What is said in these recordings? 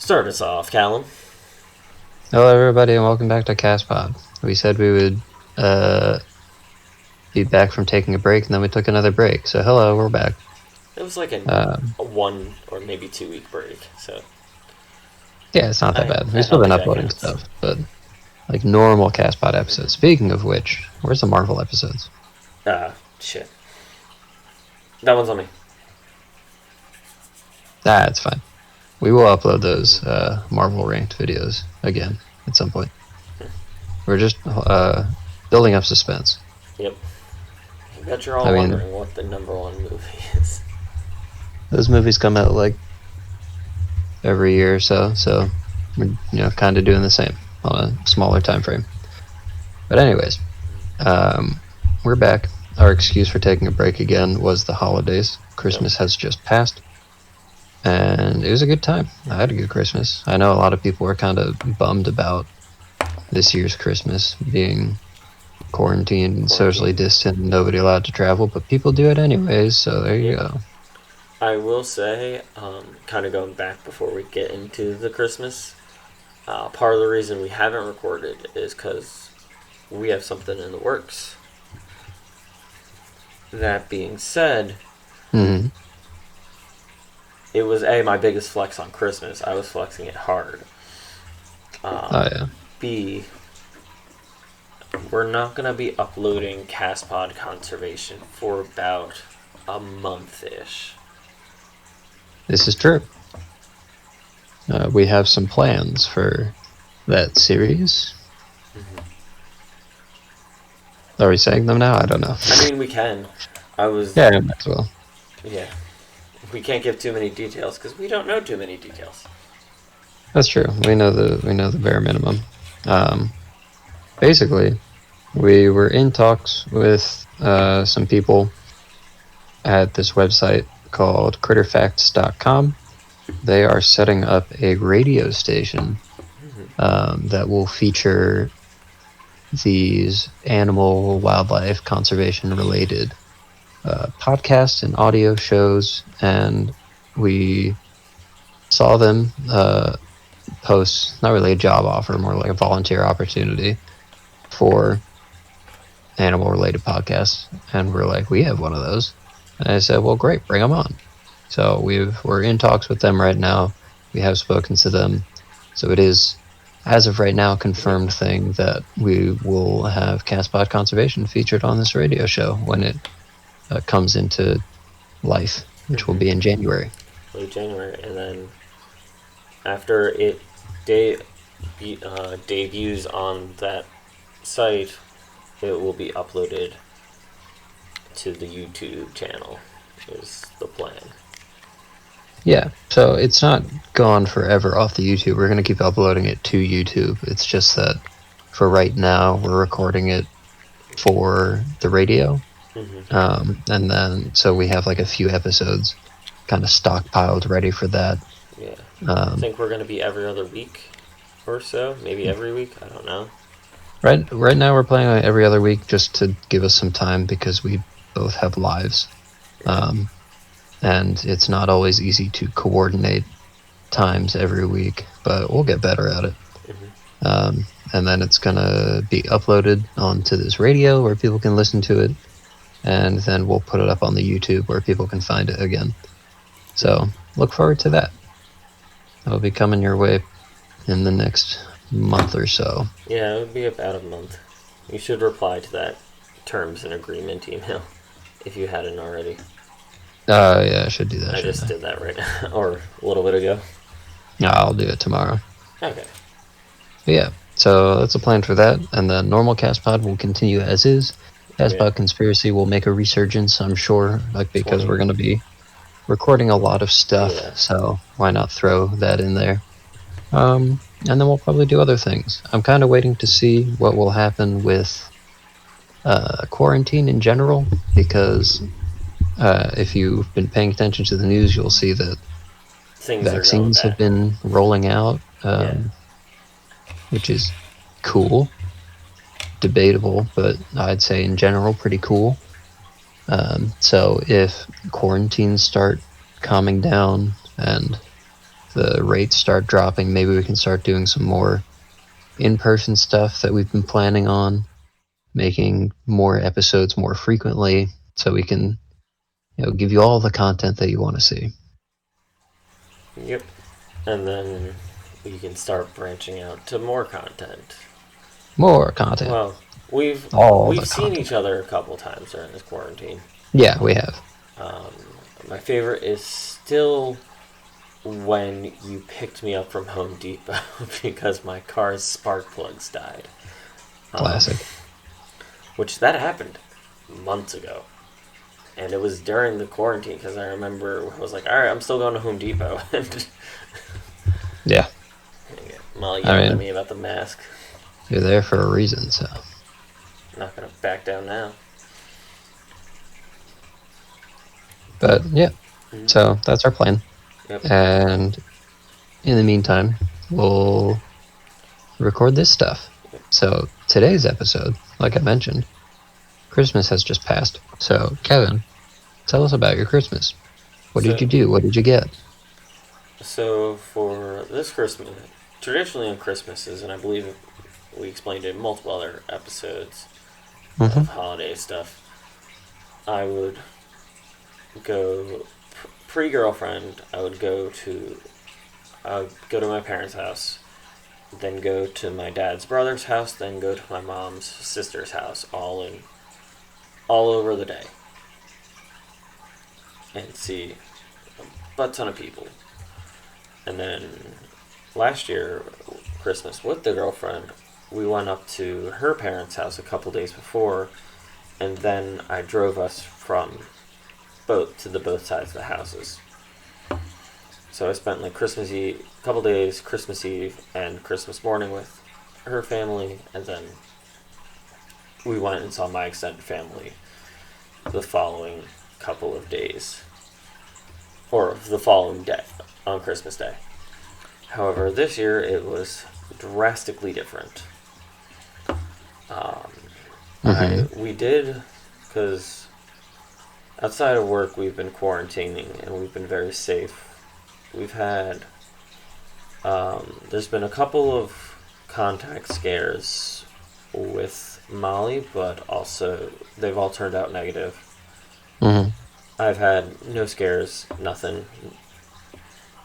Start us off, Calum. Hello, everybody, and welcome back to Castpod. We said we would be back from taking a break, and then we took another break. So, hello, we're back. It was like a 1 or maybe 2 week break, so Yeah, it's not that bad. We've still don't been think that uploading counts. stuff, but like normal Castpod episodes. Speaking of which, where's the Marvel episodes? Shit. That one's on me. It's fine. We will upload those Marvel ranked videos again at some point. We're just building up suspense. Yep. I bet you're all wondering what the number one movie is. Those movies come out like every year or so we're kind of doing the same on a smaller time frame. But anyways, we're back. Our excuse for taking a break again was the holidays. Christmas has just passed, and it was a good time. I had a good Christmas. I know a lot of people were kind of bummed about this year's Christmas being quarantined and socially distant and nobody allowed to travel, but people do it anyways, so there you go. I will say, kind of going back before we get into the Christmas, part of the reason we haven't recorded is because we have something in the works. That being said, Mm-hmm. it was my biggest flex on Christmas. I was flexing it hard. B, we're not going to be uploading Castpod Conservation for about a month-ish. This is true. We have some plans for that series. Mm-hmm. Are we saying them now? I don't know. I mean, we can. Yeah, might as well. Yeah. We can't give too many details because we don't know too many details. That's true. We know the bare minimum. Basically, we were in talks with some people at this website called critterfacts.com. They are setting up a radio station that will feature these animal, wildlife, conservation related podcasts and audio shows, and we saw them post, not really a job offer, more like a volunteer opportunity for animal related podcasts, and we're like, we have one of those. And I said, well, great, bring them on. So we're in talks with them right now. We have spoken to them, so it is, as of right now, a confirmed thing that we will have Castpod Conservation featured on this radio show when it comes into life, which will be in January. Late January, and then after it debuts on that site, it will be uploaded to the YouTube channel, is the plan. Yeah, so it's not gone forever off the YouTube. We're going to keep uploading it to YouTube. It's just that for right now, we're recording it for the radio. Mm-hmm. And then, so we have like a few episodes kind of stockpiled ready for that. Yeah. I think we're going to be every other week or so, maybe every week, I don't know. Right now we're playing every other week just to give us some time because we both have lives. And it's not always easy to coordinate times every week, but we'll get better at it. Mm-hmm. And then it's going to be uploaded onto this radio where people can listen to it, and then we'll put it up on the YouTube where people can find it again. So look forward to that. It'll be coming your way in the next month or so. Yeah, it would be about a month. You should reply to that terms and agreement email if you hadn't already. Yeah, I should do that. I just did that right now, or a little bit ago. Yeah, I'll do it tomorrow. Okay. But yeah, so that's a plan for that, and the normal Castpod will continue as is. Castpod Conspiracy will make a resurgence, I'm sure, because we're going to be recording a lot of stuff, so why not throw that in there? And then we'll probably do other things. I'm kind of waiting to see what will happen with quarantine in general, because if you've been paying attention to the news, you'll see that vaccines have been rolling out, which is cool. Debatable, but I'd say in general pretty cool. So if quarantines start calming down and the rates start dropping, maybe we can start doing some more in-person stuff that we've been planning on, making more episodes more frequently, so we can, give you all the content that you want to see. Yep. And then we can start branching out to more content. More content. Well, we've seen each other a couple times during this quarantine. Yeah, we have. My favorite is still when you picked me up from Home Depot because my car's spark plugs died. Classic. Which that happened months ago. And it was during the quarantine because I remember I was like, alright, I'm still going to Home Depot. Yeah. Molly yelled at me about the mask. You're there for a reason, so. I'm not going to back down now. But, yeah. Mm-hmm. So, that's our plan. Yep. And in the meantime, we'll record this stuff. Yep. So, today's episode, like I mentioned, Christmas has just passed. So, Kevin, tell us about your Christmas. What did you do? What did you get? So, for this Christmas, traditionally on Christmases, and I believe we explained it in multiple other episodes of holiday stuff, I would go pre-girlfriend. I would go to my parents' house, then go to my dad's brother's house, then go to my mom's sister's house, all over the day, and see a butt ton of people. And then last year, Christmas with the girlfriend, we went up to her parents' house a couple days before, and then I drove us from both sides of the houses. So I spent like Christmas Eve, a couple days, Christmas Eve and Christmas morning with her family, and then we went and saw my extended family the following couple of days, or the following day, on Christmas Day. However, this year it was drastically different. We did, because outside of work we've been quarantining and we've been very safe. We've had, there's been a couple of contact scares with Molly, but also they've all turned out negative. I've had no scares, nothing.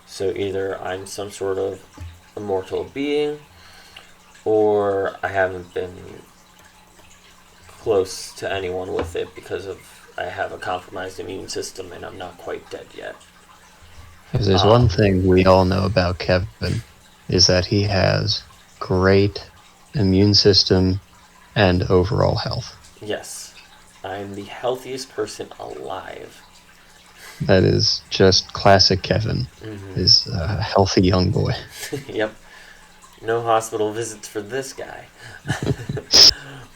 So either I'm some sort of immortal being, or I haven't been close to anyone with it because I have a compromised immune system and I'm not quite dead yet. If there's one thing we all know about Kevin, is that he has great immune system and overall health. Yes. I'm the healthiest person alive. That is just classic Kevin. Is a healthy young boy. Yep. No hospital visits for this guy.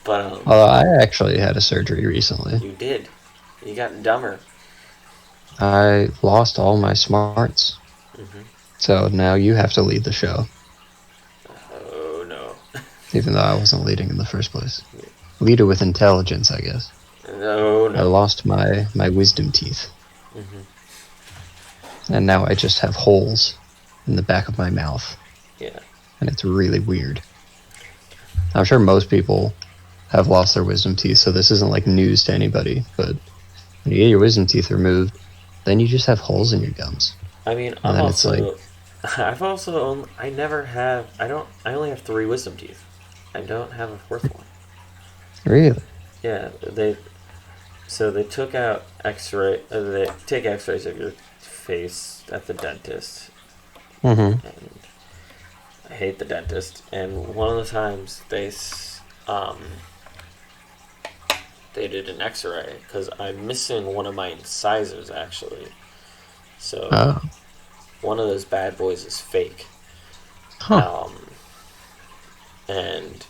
But I actually had a surgery recently. You did. You got dumber. I lost all my smarts. So now you have to lead the show. Oh no. Even though I wasn't leading in the first place. Leader with intelligence, I guess. No. I lost my wisdom teeth. And now I just have holes in the back of my mouth. Yeah. And it's really weird. I'm sure most people have lost their wisdom teeth, so this isn't like news to anybody, but when you get your wisdom teeth removed, then you just have holes in your gums. I mean, I only have 3 wisdom teeth. I don't have a 4th one. Really? Yeah, they took out they take x-rays of your face at the dentist. And I hate the dentist. And one of the times they did an x-ray because I'm missing one of my incisors actually. So one of those bad boys is fake. And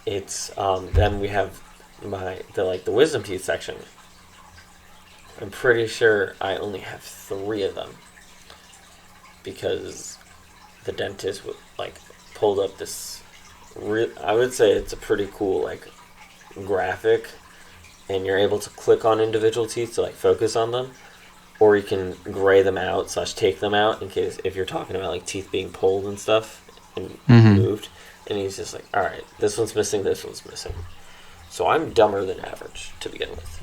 it's then we have the wisdom teeth section. I'm pretty sure I only have 3 of them because the dentist pulled up this. I would say it's a pretty cool graphic, and you're able to click on individual teeth to focus on them. or you can gray them out / take them out in case if you're talking about like teeth being pulled and stuff and moved. And he's just like, all right, this one's missing, this one's missing. So I'm dumber than average to begin with.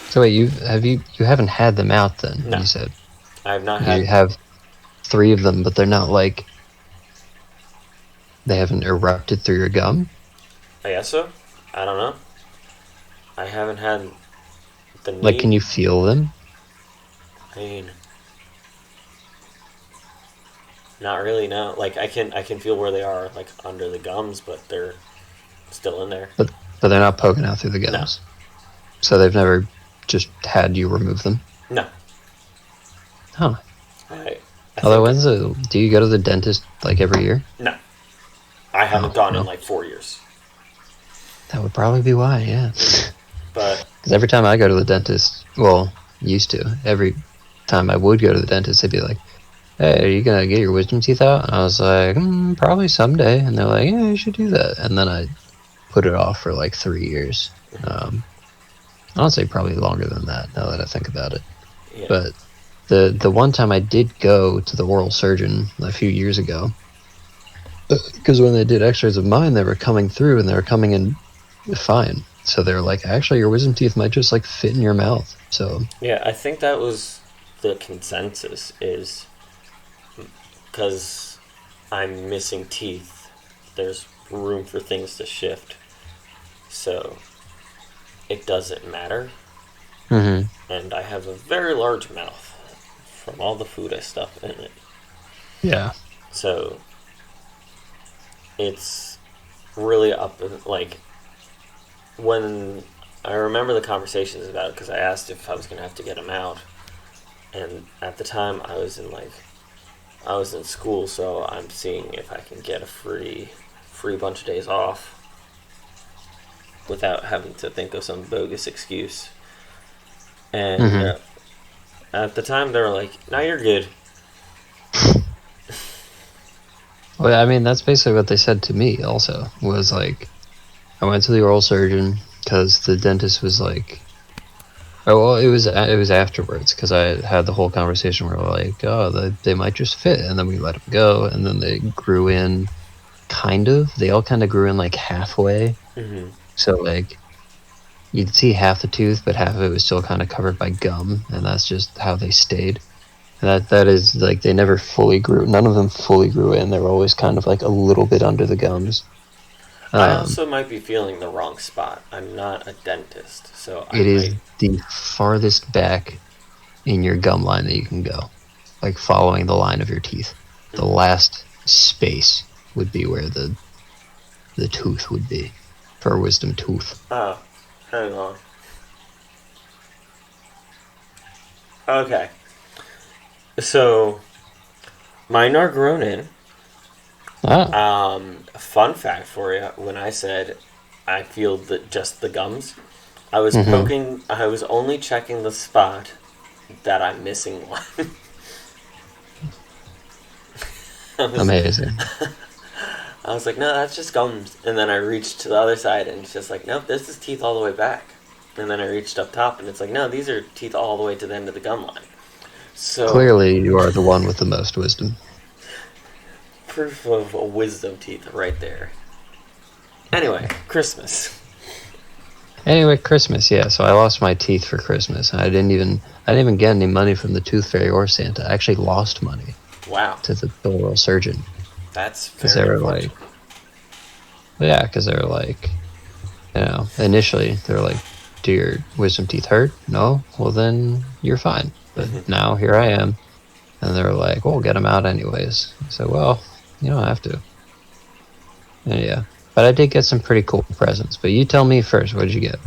So wait, you haven't had them out then? No. You said I have not had. You have 3 of them, but they're not like they haven't erupted through your gum. I guess so. I don't know. I haven't had the need. Like, can you feel them? I mean, not really. No. Like I can feel where they are, like under the gums, but they're still in there. But they're not poking out through the gums. No. So they've never just had you remove them. No. Huh. I Although, do you go to the dentist like every year? No. I haven't gone in like 4 years. That would probably be why, yeah. But because every time I go to the dentist, well, used to, every time I would go to the dentist, they'd be like, "Hey, are you gonna get your wisdom teeth out?" And I was like, "Probably someday." And they're like, "Yeah, you should do that." And then I put it off for like 3 years. Honestly, probably longer than that, now that I think about it. Yeah. But the one time I did go to the oral surgeon a few years ago, because when they did x-rays of mine, they were coming through and they were coming in fine. So they were like, actually, your wisdom teeth might just like fit in your mouth. So yeah, I think that was the consensus, is because I'm missing teeth, there's room for things to shift. So it doesn't matter. Mm-hmm. And I have a very large mouth from all the food I stuff in it. Yeah. So it's really up in, like, when I remember the conversations about it, because I asked if I was going to have to get them out, and at the time I was in school, so I'm seeing if I can get a free bunch of days off without having to think of some bogus excuse. And at the time they were like, "No, you're good." Well, I mean, that's basically what they said to me also, was like, I went to the oral surgeon because the dentist was like, oh, well, it was afterwards, because I had the whole conversation where we're like, oh, they might just fit, and then we let them go, and then they grew in, they all kind of grew in like halfway. Mm-hmm. So like, you'd see half the tooth, but half of it was still kind of covered by gum, and that's just how they stayed. And that is like, they never fully grew. None of them fully grew in. They were always kind of like a little bit under the gums. I also might be feeling the wrong spot. I'm not a dentist, so it is the farthest back in your gum line that you can go, like following the line of your teeth. The last space would be where the tooth would be for a wisdom tooth. Oh, hang on. Okay. So, mine are grown in. Fun fact for you, when I said I feel just the gums, I was poking, I was only checking the spot that I'm missing one. Amazing. I was like, no, that's just gums. And then I reached to the other side and it's just like, nope, this is teeth all the way back. And then I reached up top and it's like, no, these are teeth all the way to the end of the gum line. So clearly you are the one with the most wisdom. Proof of a wisdom teeth right there. Anyway, Christmas. Yeah. So I lost my teeth for Christmas. I didn't even get any money from the tooth fairy or Santa. I actually lost money. Wow. To the oral surgeon. That's because they were like, yeah, because they were like, initially they were like, do your wisdom teeth hurt? No? Well, then you're fine. But now here I am. And they were like, well, get them out anyways. I said, well, you don't have to. And yeah. But I did get some pretty cool presents. But you tell me first, what did you get?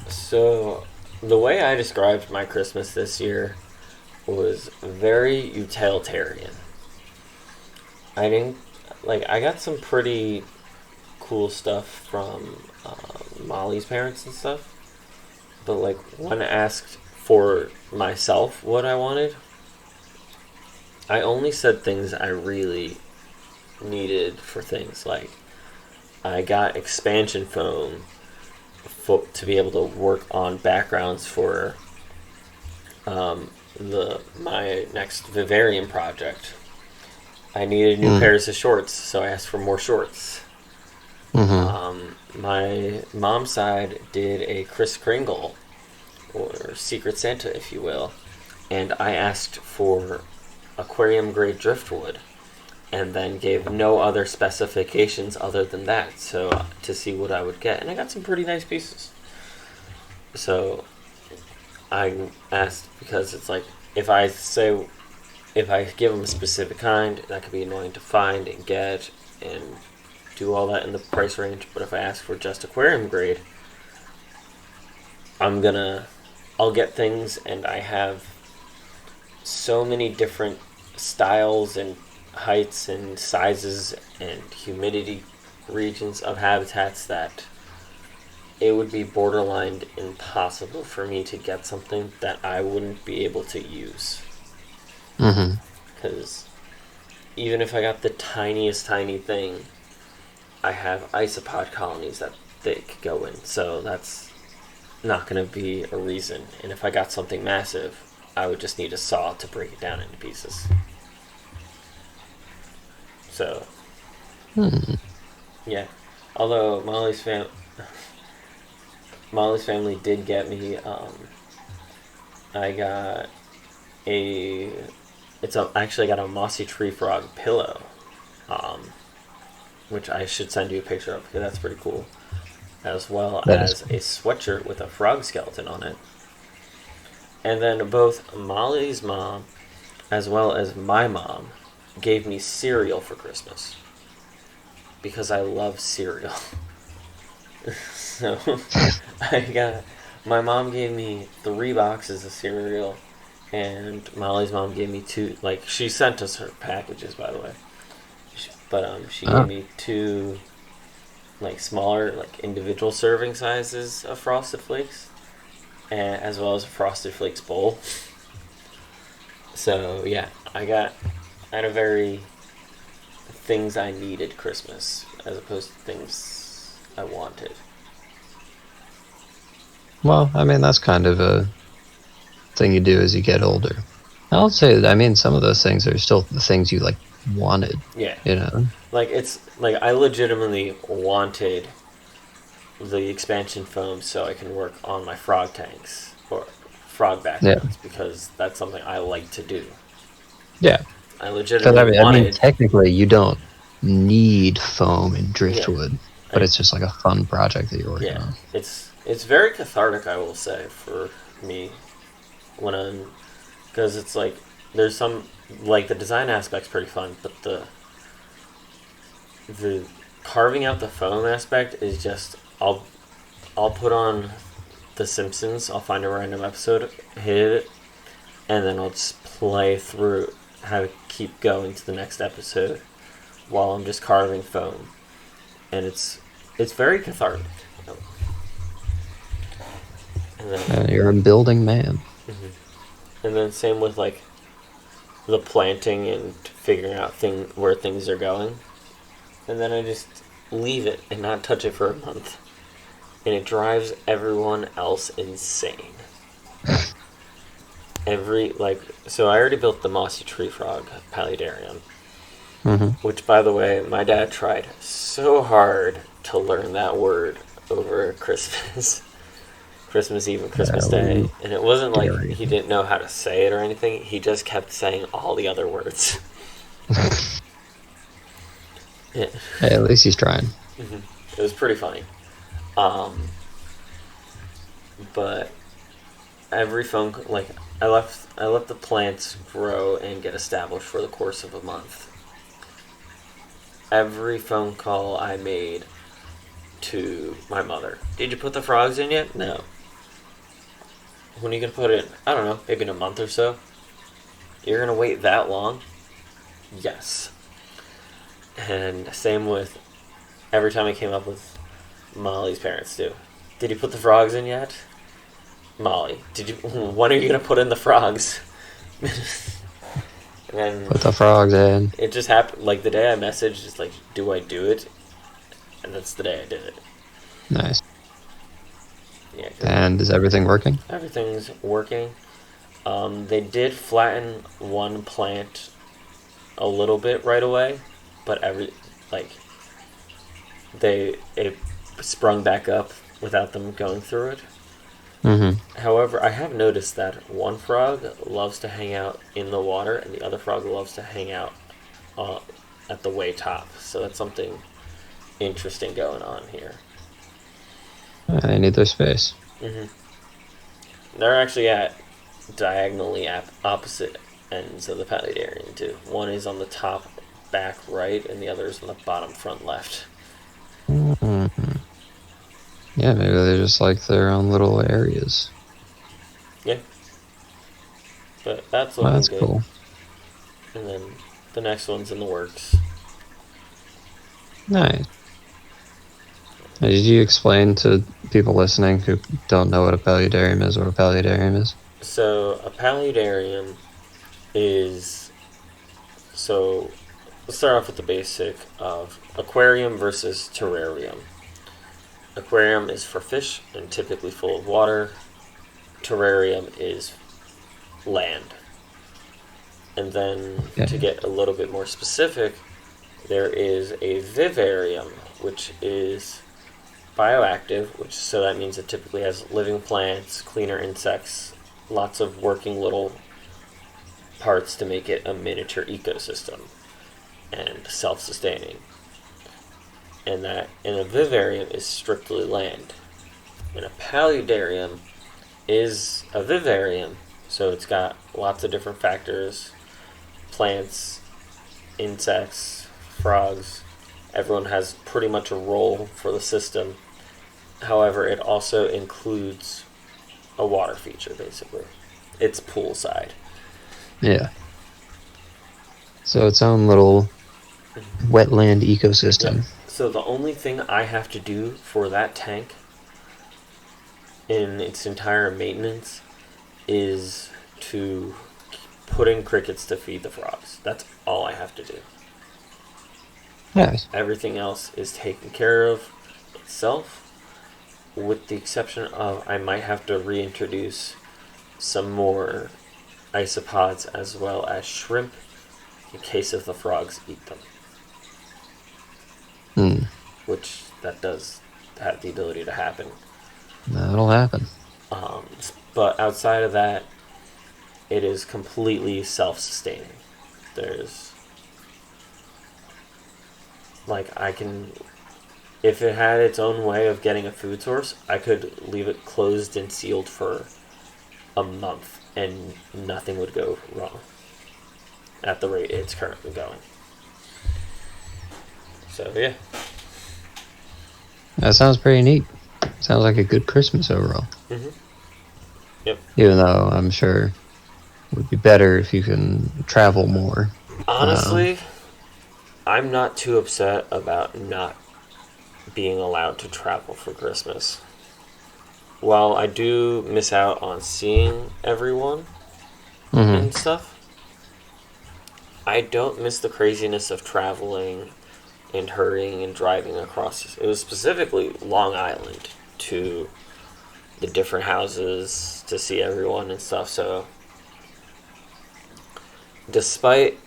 So, the way I described my Christmas this year was very utilitarian. I got some pretty cool stuff from Molly's parents and stuff. But, like, when asked for myself what I wanted, I only said things I really needed for things. Like, I got expansion foam to be able to work on backgrounds for My next vivarium project. I needed new pairs of shorts, so I asked for more shorts. My mom's side did a Kris Kringle, or Secret Santa, if you will, and I asked for aquarium grade driftwood, and then gave no other specifications other than that, so to see what I would get, and I got some pretty nice pieces. So I asked because it's like if I give them a specific kind, that could be annoying to find and get and do all that in the price range. But if I ask for just aquarium grade, I'll get things, and I have so many different styles and heights and sizes and humidity regions of habitats that it would be borderline impossible for me to get something that I wouldn't be able to use. Because even if I got the tiniest tiny thing, I have isopod colonies that they could go in. So that's not going to be a reason. And if I got something massive, I would just need a saw to break it down into pieces. So, yeah. Although Molly's family did get me, I got actually got a mossy tree frog pillow, which I should send you a picture of because that's pretty cool, as well as a sweatshirt with a frog skeleton on it. And then both Molly's mom as well as my mom gave me cereal for Christmas because I love cereal. So my mom gave me 3 boxes of cereal, and Molly's mom gave me 2. Like, she sent us her packages, by the way, but she gave me 2 like smaller, like individual serving sizes of Frosted Flakes, and as well as a Frosted Flakes bowl. So yeah, I had a very things I needed Christmas as opposed to things I wanted. Well, I mean, that's kind of a thing you do as you get older. I'll say, I mean, some of those things are still the things you, like, wanted. Yeah. You know? Like, it's, like, I legitimately wanted the expansion foam so I can work on my frog tanks, or frog backgrounds, because that's something I like to do. Yeah. I legitimately I mean, technically, you don't need foam and driftwood, but it's just like a fun project that you're working on. It's very cathartic, I will say, for me, because it's like, there's some, like, the design aspect's pretty fun, but the carving out the foam aspect is just, I'll put on The Simpsons, I'll find a random episode, hit it, and then I'll just play through how to keep going to the next episode while I'm just carving foam, and it's very cathartic. And then, you're a building man. And then same with, like, the planting and figuring out where things are going, and then I just leave it and not touch it for a month, and it drives everyone else insane. So I already built the mossy tree frog paludarium, which, by the way, my dad tried so hard to learn that word over Christmas Eve and Christmas Day, and it wasn't like he didn't know how to say it or anything. He just kept saying all the other words. Yeah. Hey, at least he's trying. It was pretty funny. But every phone, like, I let the plants grow and get established for the course of a month. Every phone call I made to my mother, did you put the frogs in yet? No. When are you going to put it in? I don't know, maybe in a month or so. You're going to wait that long? Yes. And same with every time I came up with Molly's parents too. Did you put the frogs in yet? Molly, when are you going to put in the frogs? And put the frogs in. It just happened, like, the day I messaged, it's like, do I do it? And that's the day I did it. Nice. Yeah. And is everything working? Everything's working. They did flatten one plant a little bit right away, but it sprung back up without them going through it. Mm-hmm. However, I have noticed that one frog loves to hang out in the water, and the other frog loves to hang out uh, at the way top. So that's something interesting going on here. They need their space. Mm-hmm. They're actually at diagonally opposite ends of the paludarium too. One is on the top back right, and the other is on the bottom front left. Mm-hmm. Yeah, maybe they just like their own little areas. Yeah, but that's Well, looking that's good. cool. And then the next one's in the works. Nice. Did you explain to people listening who don't know what a paludarium is what a paludarium is? So a paludarium is so. Let's start off with the basic of aquarium versus terrarium. Aquarium is for fish and typically full of water. Terrarium is land. And then to get a little bit more specific, there is a vivarium, which is bioactive, so that means it typically has living plants, cleaner insects, lots of working little parts to make it a miniature ecosystem and self-sustaining. And a vivarium is strictly land. And a paludarium is a vivarium, so it's got lots of different factors, plants, insects, frogs. Everyone has pretty much a role for the system. However, it also includes a water feature, basically. It's poolside. Yeah. So its own little wetland ecosystem. Yeah. So the only thing I have to do for that tank in its entire maintenance is to put in crickets to feed the frogs. That's all I have to do. Nice. Everything else is taken care of itself, with the exception of I might have to reintroduce some more isopods as well as shrimp in case if the frogs eat them. Which that does have the ability to happen. That'll happen. But outside of that, it is completely self-sustaining. There's if it had its own way of getting a food source, I could leave it closed and sealed for a month and nothing would go wrong at the rate it's currently going. So, yeah. That sounds pretty neat. Sounds like a good Christmas overall. Mm-hmm. Yep. Even though I'm sure it would be better if you can travel more. Honestly, I'm not too upset about not being allowed to travel for Christmas. While I do miss out on seeing everyone and stuff, I don't miss the craziness of traveling and hurrying and driving across. It was specifically Long Island to the different houses to see everyone and stuff. So, despite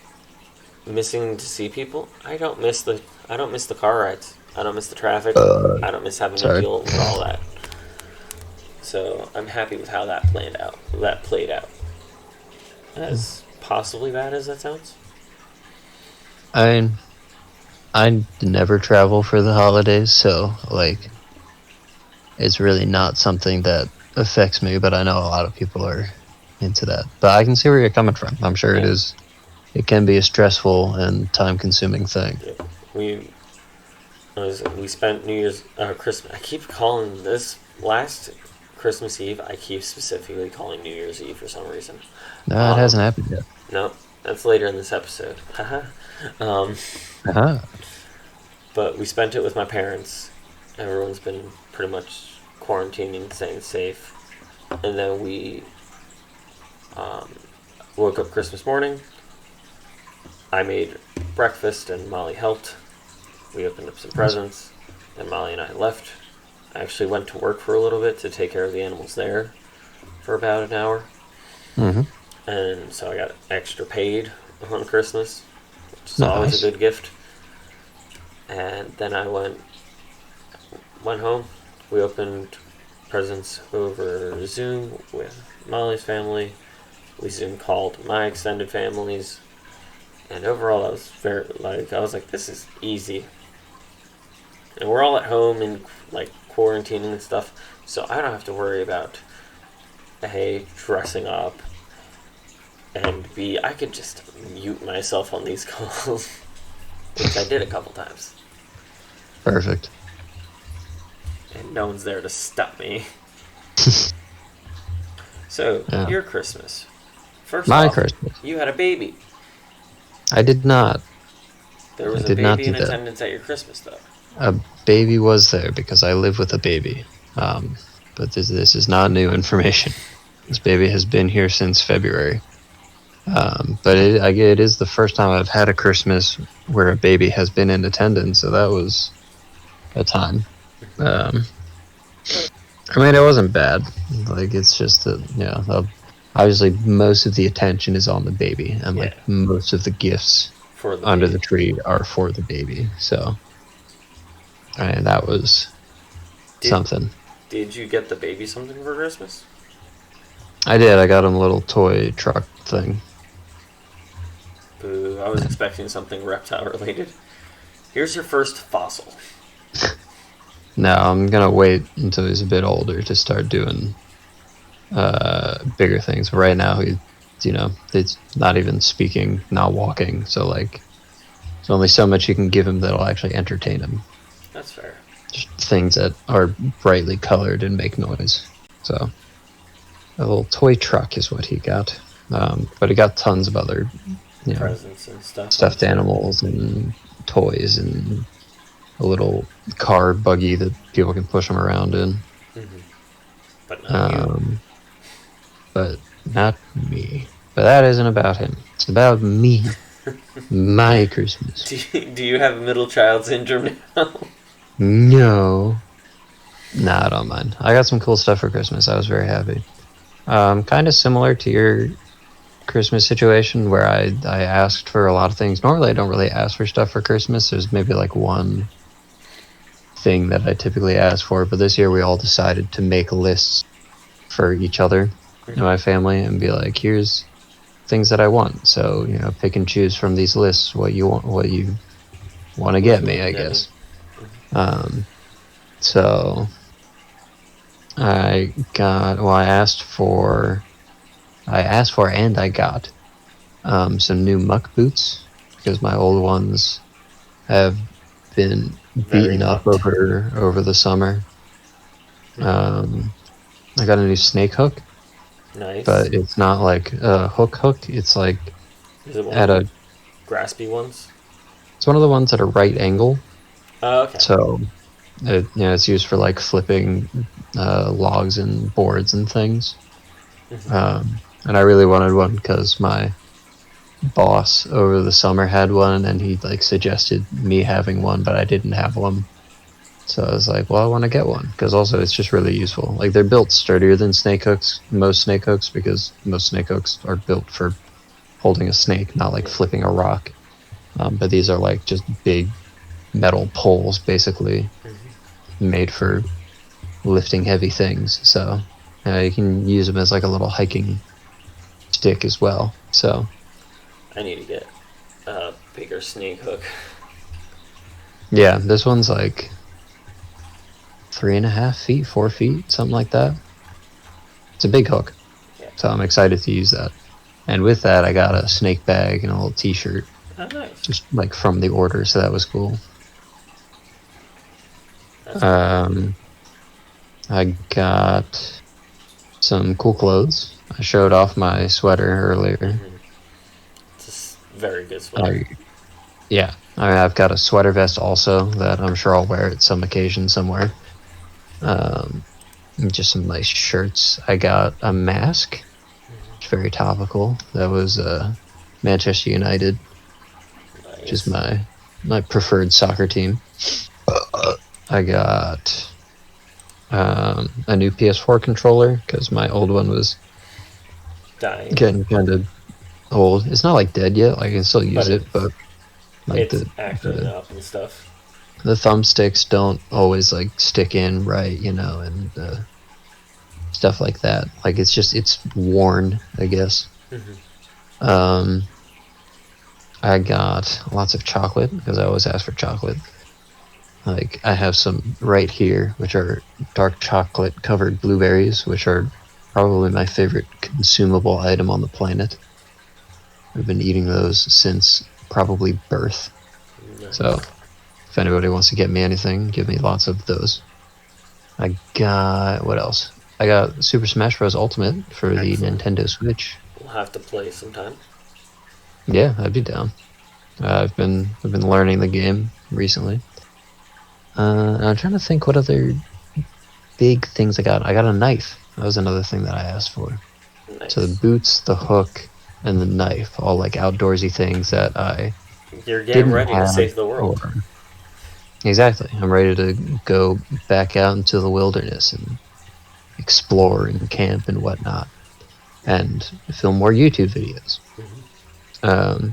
missing to see people, I don't miss the car rides. I don't miss the traffic. I don't miss having to deal with all that. So I'm happy with how that played out. As possibly bad as that sounds. I never travel for the holidays, so it's really not something that affects me. But I know a lot of people are into that. But I can see where you're coming from. I'm sure it is. It can be a stressful and time-consuming thing. Yeah. We spent New Year's Christmas. I keep calling this last Christmas Eve. I keep specifically calling New Year's Eve for some reason. No, it hasn't happened yet. No, that's later in this episode. But we spent it with my parents. Everyone's been pretty much quarantining, staying safe. And then we woke up Christmas morning. I made breakfast and Molly helped. We opened up some presents, and Molly and I left. I actually went to work for a little bit to take care of the animals there for about an hour. Mm-hmm. And so I got extra paid on Christmas, which is always Nice. a good gift. And then I went home. We opened presents over Zoom with Molly's family. We Zoom called my extended families. And overall, I was I was like, this is easy. And we're all at home and like quarantining and stuff, so I don't have to worry about A, dressing up, and B, I could just mute myself on these calls, which I did a couple times, Perfect. and no one's there to stop me. So, Yeah. your Christmas. First My off, Christmas. you had a baby. I did not. There was I a did not baby do in that. attendance at your Christmas, though. A baby was there because I live with a baby. But this is not new information. This baby has been here since February. But it is the first time I've had a Christmas where a baby has been in attendance, so that was a time. I mean, it wasn't bad. Like, it's just that, obviously most of the attention is on the baby, and Yeah. like most of the gifts For the under baby. the tree are for the baby. So, and that was something. Did you get the baby something for Christmas? I did. I got him a little toy truck thing. Boo, I was expecting something reptile related. Here's your first fossil. No, I'm gonna wait until he's a bit older to start doing bigger things. Right now, he's not even speaking, not walking. So like, there's only so much you can give him that'll actually entertain him. That's fair. Just things that are brightly colored and make noise. So a little toy truck is what he got. But he got tons of other, Presents and stuff. stuffed animals and toys and a little car buggy that people can push him around in. Mm-hmm. But not you. But not me. But that isn't about him. It's about me. My Christmas. Do you have middle child syndrome now? No. Nah, I don't mind. I got some cool stuff for Christmas. I was very happy. Kind of similar to your Christmas situation where I asked for a lot of things. Normally I don't really ask for stuff for Christmas. There's maybe like one thing that I typically ask for, but this year we all decided to make lists for each other in my family and be like, here's things that I want. So, pick and choose from these lists what you want to get me, I guess. So I asked for and I got some new muck boots because my old ones have been beaten up over the summer. I got a new snake hook. Nice. But it's not like a hook. It's like is it one at of the graspy ones? It's one of the ones at a right angle. Oh, okay. So it's used for like flipping logs and boards and things. Mm-hmm. And I really wanted one because my boss over the summer had one, and he like suggested me having one, but I didn't have one. So I was like, well, I want to get one because also it's just really useful. Like, they're built sturdier than snake hooks, most snake hooks, because most snake hooks are built for holding a snake, not like flipping a rock. But these are like just big metal poles, basically, made for lifting heavy things. So you can use them as like a little hiking stick as well. So I need to get a bigger snake hook. Yeah, this one's like 3.5 feet, 4 feet, something like that. It's a big hook. Yeah. So I'm excited to use that. And with that, I got a snake bag and a little t-shirt. Oh, nice. Just like from the order, so that was cool. I got some cool clothes. I showed off my sweater earlier. It's a very good sweater. I've got a sweater vest also that I'm sure I'll wear at some occasion somewhere. Just some nice shirts. I got a mask. It's very topical. That was Manchester United, which is my preferred soccer team. I got a new PS4 controller because my old one was dying. getting kind of old. It's not like dead yet. Like, I can still use But it, but like it's acting up and stuff. the thumbsticks don't always like stick in right, you know, and stuff like that. Like, it's worn, I guess. Mm-hmm. I got lots of chocolate because I always ask for chocolate. Like, I have some right here, which are dark chocolate covered blueberries, which are probably my favorite consumable item on the planet. I've been eating those since probably birth. Nice. So if anybody wants to get me anything, give me lots of those. I got, what else? I got Super Smash Bros. Ultimate for the Excellent. Nintendo Switch. We'll have to play sometime. Yeah, I'd be down. I've been learning the game recently. I'm trying to think what other big things I got. I got a knife. That was another thing that I asked for. Nice. So the boots, the hook, and the knife, all like outdoorsy things that I You're getting didn't ready to have save the world. before. Exactly. I'm ready to go back out into the wilderness and explore and camp and whatnot, and film more YouTube videos. Mm-hmm.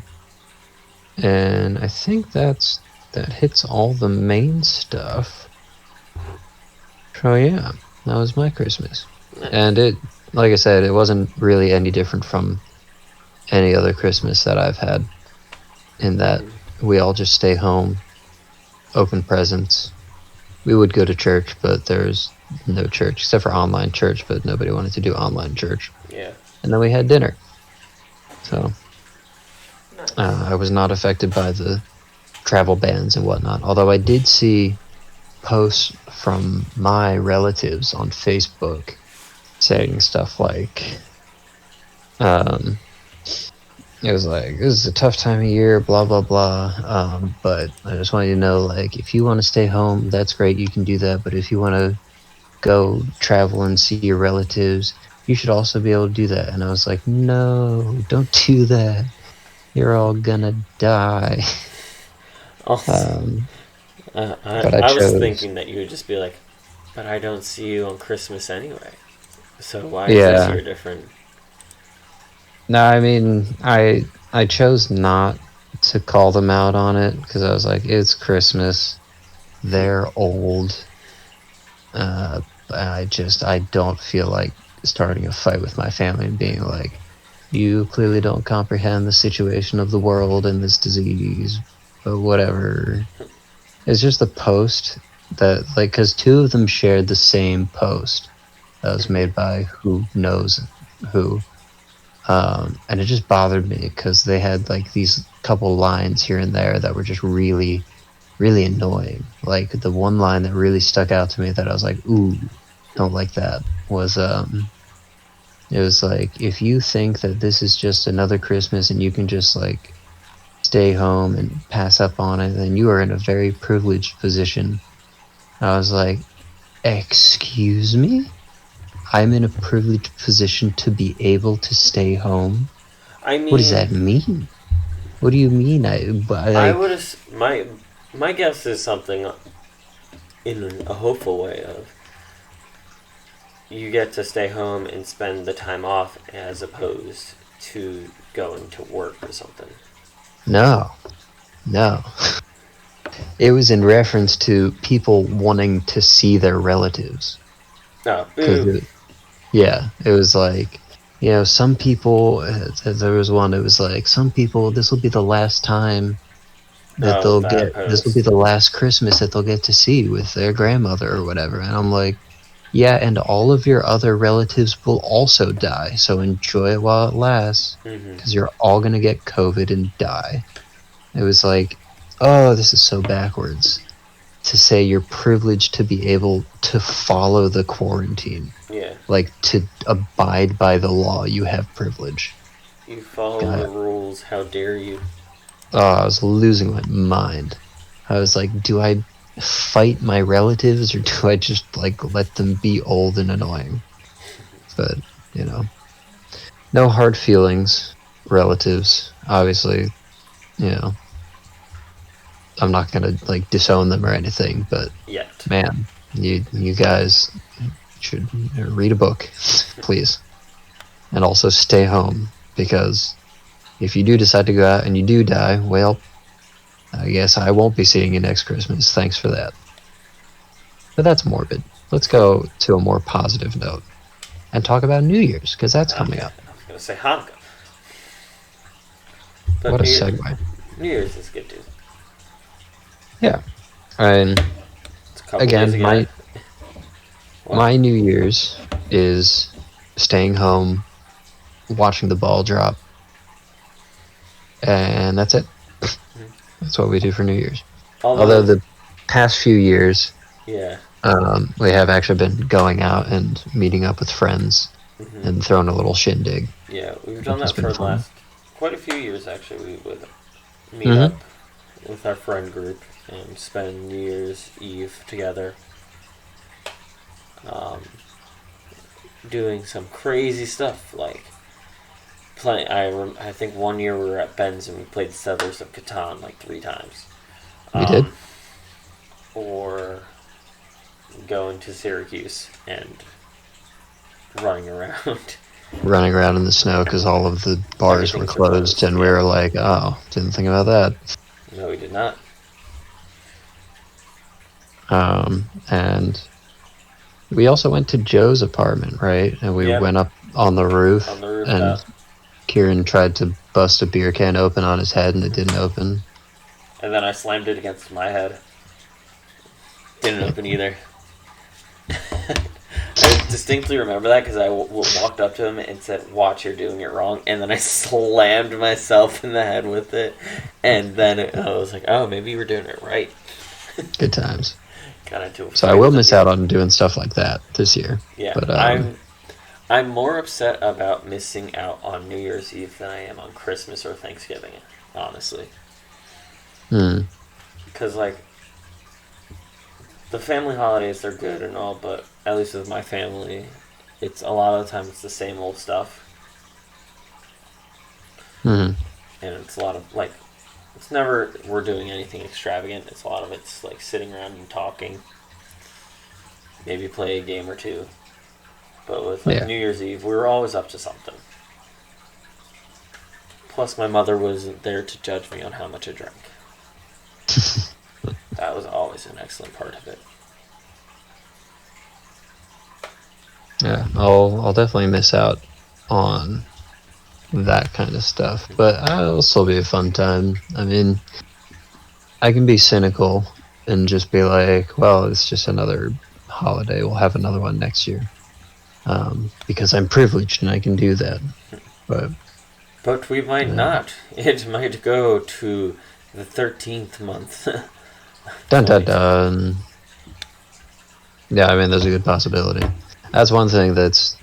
And I think that hits all the main stuff. So yeah, that was my Christmas. Nice. And it, like I said, it wasn't really any different from any other Christmas that I've had, in that we all just stay home, open presents. We would go to church, but there's no church except for online church, but nobody wanted to do online church. Yeah. And then we had dinner. So Nice. I was not affected by the travel bans and whatnot, although I did see posts from my relatives on Facebook saying stuff like, it was like, this is a tough time of year, blah blah blah, but I just want you to know, like, if you want to stay home, that's great, you can do that, but if you want to go travel and see your relatives, you should also be able to do that. And I was like, no, don't do that, you're all gonna die. Also, But I was chose, thinking that you would just be like, but I don't see you on Christmas anyway. So why is this year different? No, I mean, I chose not to call them out on it because I was like, it's Christmas, they're old. I don't feel like starting a fight with my family and being like, you clearly don't comprehend the situation of the world and this disease, but whatever. It's just a post that, like, because two of them shared the same post that was made by who knows who. And it just bothered me because they had like these couple lines here and there that were just really, really annoying. Like, the one line that really stuck out to me that I was like, ooh, don't like that, was it was like, if you think that this is just another Christmas and you can just like stay home and pass up on it, then you are in a very privileged position. I was like, excuse me? I'm in a privileged position to be able to stay home? I mean, what does that mean? What do you mean? I would my guess is something in a hopeful way of you get to stay home and spend the time off as opposed to going to work or something. No. It was in reference to people wanting to see their relatives. Oh, boo. It was like, you know, some people, there was one, it was like, some people, this will be the last time that they'll get, this will be the last Christmas that they'll get to see with their grandmother or whatever. And I'm like, yeah, and all of your other relatives will also die, so enjoy it while it lasts, because you're all going to get COVID and die. It was like, oh, this is so backwards to say you're privileged to be able to follow the quarantine. Yeah. Like, to abide by the law, you have privilege. You follow the rules, how dare you? Oh, I was losing my mind. I was like, do I fight my relatives or do I just like let them be old and annoying? But, you know, no hard feelings, relatives, obviously, you know. I'm not gonna like disown them or anything, but yet, man, you guys should read a book, please. and also stay home, because if you do decide to go out and you do die, well, I guess I won't be seeing you next Christmas. Thanks for that. But that's morbid. Let's go to a more positive note and talk about New Year's, because that's coming Okay, up. I was gonna say Hanukkah, but What a segue. New Year's is good too. Yeah. And It's a couple days again, again. my New Year's is staying home, watching the ball drop, and that's it. That's what we do for New Year's. Although Although, the past few years, yeah, we have actually been going out and meeting up with friends and throwing a little shindig, yeah, we've done which has that been for the fun. last quite a few years actually. We would meet Mm-hmm. up with our friend group and spend New Year's Eve together, um, doing some crazy stuff like playing. I think one year we were at Ben's and we played Settlers of Catan like 3 times, We did. um, or going to Syracuse and running around. Running around in the snow because all of the bars were Everything's closed, and we yeah. were like, oh, didn't think about that. No, we did not. And we also went to Joe's apartment, right? And we Yep. went up on the roof, On the and rooftop. Kieran tried to bust a beer can open on his head, and it didn't open. And then I slammed it against my head. Didn't open either. I distinctly remember that because I walked up to him and said, "Watch, you're doing it wrong." And then I slammed myself in the head with it. And then I was like, "Oh, maybe you were doing it right." Good times. Got into a So I fight will with a miss beer. out on doing stuff like that this year. Yeah, But I'm more upset about missing out on New Year's Eve than I am on Christmas or Thanksgiving. Honestly, because like the family holidays, they're good and all, but at least with my family, it's a lot of the time it's the same old stuff, mm, and it's a lot of like it's never we're doing anything extravagant. It's a lot of it's like sitting around and talking, maybe play a game or two. But with like yeah. New Year's Eve, we were always up to something. Plus, my mother wasn't there to judge me on how much I drank. That was always an excellent part of it. Yeah, I'll definitely miss out on that kind of stuff, but it'll still be a fun time. I mean, I can be cynical and just be like, well, it's just another holiday. We'll have another one next year, because I'm privileged and I can do that. But we might not. It might go to the 13th month. Dun dun dun. Yeah, I mean, there's a good possibility. That's one thing that's,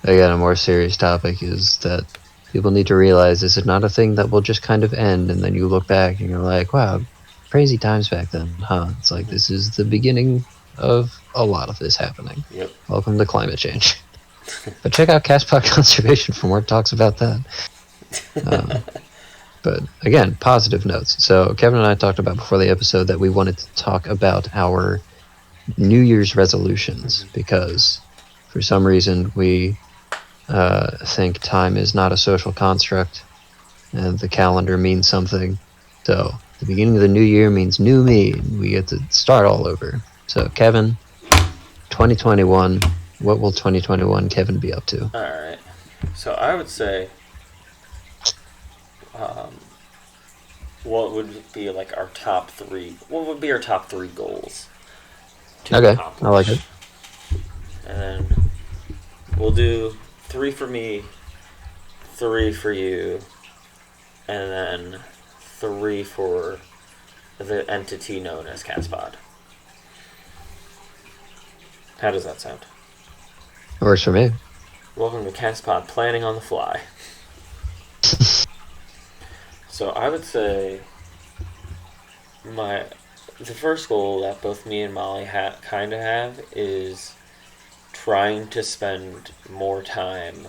again, a more serious topic, is that people need to realize this is not a thing that will just kind of end and then you look back and you're like, wow, crazy times back then, huh? It's like, this is the beginning of a lot of this happening. Yep. Welcome to climate change. But check out Castpod Conservation for more talks about that. But again, positive notes. So Kevin and I talked about before the episode that we wanted to talk about our New Year's resolutions, because for some reason we think time is not a social construct and the calendar means something. So the beginning of the new year means new me, and we get to start all over. So Kevin, 2021, what will 2021 Kevin be up to? Alright. So I would say, what would be like our top three? What would be our top three goals to Okay, accomplish? I like it. And then we'll do 3 for me, 3 for you, and then 3 for the entity known as Castpod. How does that sound? It works for me. Welcome to Castpod Planning on the Fly. So I would say the first goal that both me and Molly kind of have is trying to spend more time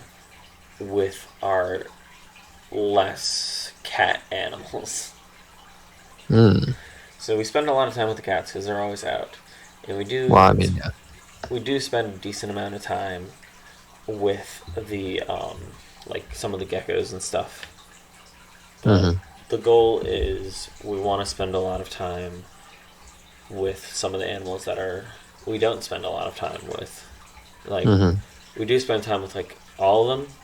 with our less cat animals. So we spend a lot of time with the cats because they're always out, and we do. Well, I mean, yeah. We do spend a decent amount of time with the like some of the geckos and stuff. But Mm-hmm. the goal is we want to spend a lot of time with some of the animals that we don't spend a lot of time with. Like Mm-hmm. we do spend time with like all of them,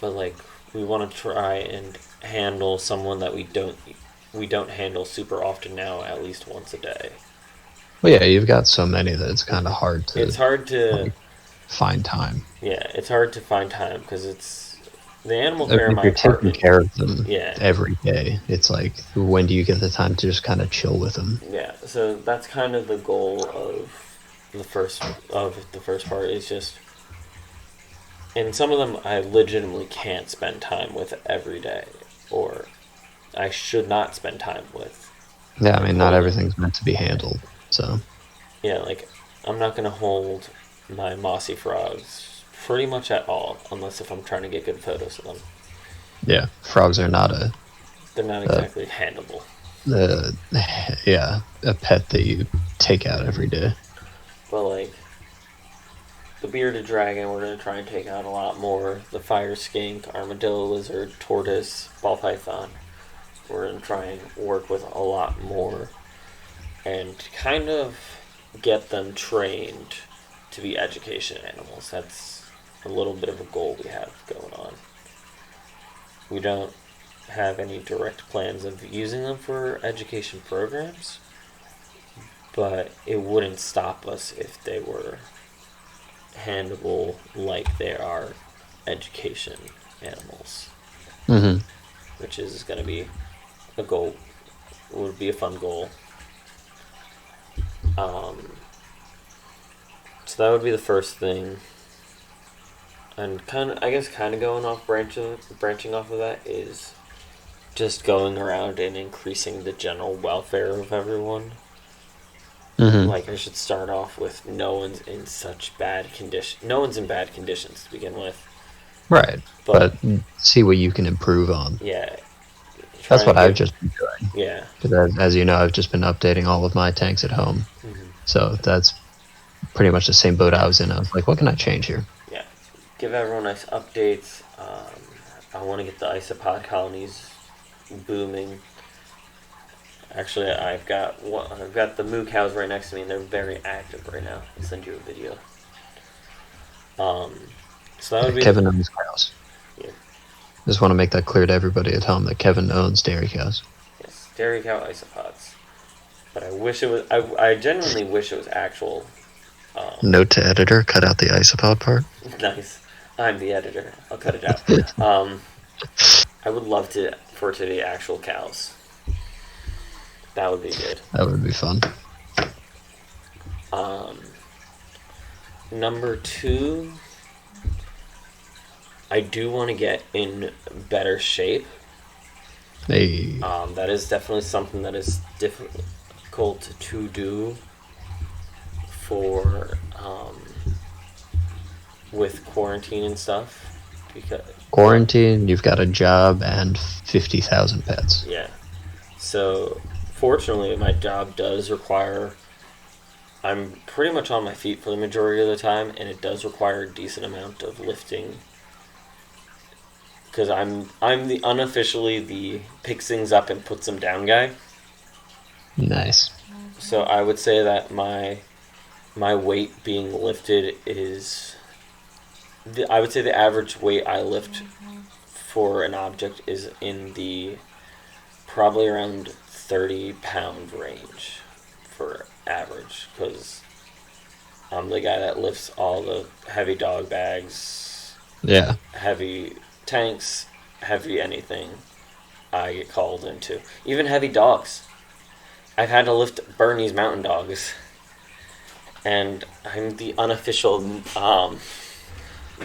but like we want to try and handle someone that we don't handle super often now, at least once a day. Well, yeah, you've got so many that it's kind of hard It's to hard to like, find time. it's hard to find time because it's the animal I care in mean, if my you're taking apartment. care of them Yeah, every day, it's like, when do you get the time to just kind of chill with them? yeah. So that's kind of the goal of the first part is just, and some of them I legitimately can't spend time with every day, or I should not spend time with. Yeah, I Like mean, not holding. everything's meant to be handled. So, Yeah, like I'm not gonna hold my mossy frogs pretty much at all, unless if I'm trying to get good photos of them. yeah, frogs are not They're not a, exactly handleable. a yeah, a pet that you take out every day. But like the bearded dragon, we're gonna try and take out a lot more. The fire skink, armadillo lizard, tortoise, ball python. We're gonna try and work with a lot more and kind of get them trained to be education animals. That's a little bit of a goal we have going on. We don't have any direct plans of using them for education programs, but it wouldn't stop us if they were handleable like they are education animals, Mm-hmm. which is going to be a goal. Would be a fun goal. Um, so that would be the first thing, and I guess, going off branching off of that is just going around and increasing the general welfare of everyone. Mm-hmm. Like I should start off with no one's in such bad condition. No one's in bad conditions to begin with. Right, But but see what you can improve on. yeah, try That's what and I've give just been doing. yeah. Because as you know, I've just been updating all of my tanks at home. Mm-hmm. So that's pretty much the same boat I was in. I was like, what can I change here? Yeah, give everyone nice updates. I want to get the isopod colonies booming. Actually, I've got the moo cows right next to me, and they're very active right now. I'll send you a video. So that would be Kevin owns cows. yeah, Just want to make that clear to everybody at home that Kevin owns dairy cows. yes, dairy cow isopods. But I wish it was. I genuinely wish it was actual. Note to editor: cut out the isopod part. Nice. I'm the editor. I'll cut it out. I would love for it to be actual cows. That would be good. That would be fun. Number two, I do want to get in better shape. Hey, That is definitely something that is difficult to do for with quarantine and stuff. Because quarantine, you've got a job and 50,000 pets. yeah, so fortunately, my job does require. I'm pretty much on my feet for the majority of the time, and it does require a decent amount of lifting. Because I'm the unofficially the picks things up and puts them down guy. Nice. So I would say that my weight being lifted is. I would say the average weight I lift for an object is in the probably around 30-pound range for average, because I'm the guy that lifts all the heavy dog bags, Yeah. heavy tanks, heavy anything I get called into. Even heavy dogs. I've had to lift Bernese mountain dogs, and I'm the unofficial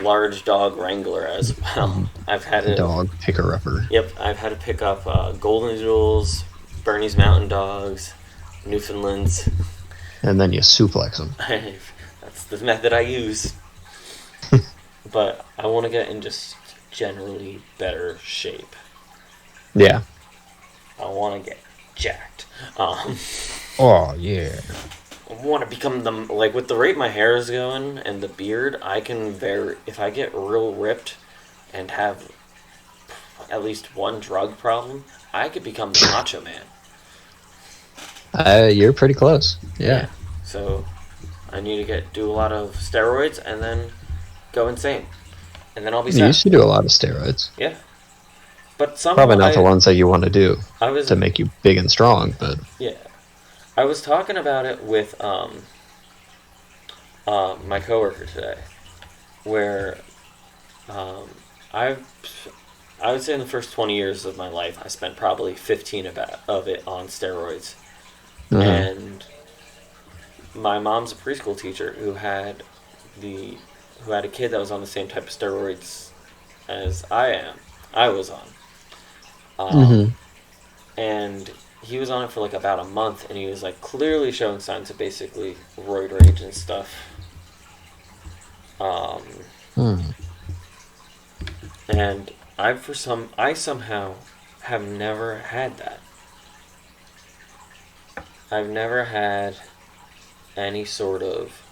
large dog wrangler as well. I've had to Dog picker-upper. Yep, I've had to pick up Golden Doodles, Bernese Mountain Dogs, Newfoundlands. And then you suplex them. That's the method I use. But I want to get in just generally better shape. Yeah. I want to get jacked. Oh, yeah. want to become them, like, with the rate my hair is going and the beard, I can if I get real ripped and have at least one drug problem, I could become the Macho Man. You're pretty close. Yeah. So I need to do a lot of steroids and then go insane, and then I'll be You set. used to do a lot of steroids. Yeah, but somehow Probably not the ones that you want to do to make you big and strong, but yeah. I was talking about it with my coworker today, where I would say in the first 20 years of my life, I spent probably 15 of it on steroids. And my mom's a preschool teacher who had a kid that was on the same type of steroids as I was on. And he was on it for like about a month, and he was like clearly showing signs of basically roid rage and stuff. And I somehow have never had that. I've never had any sort of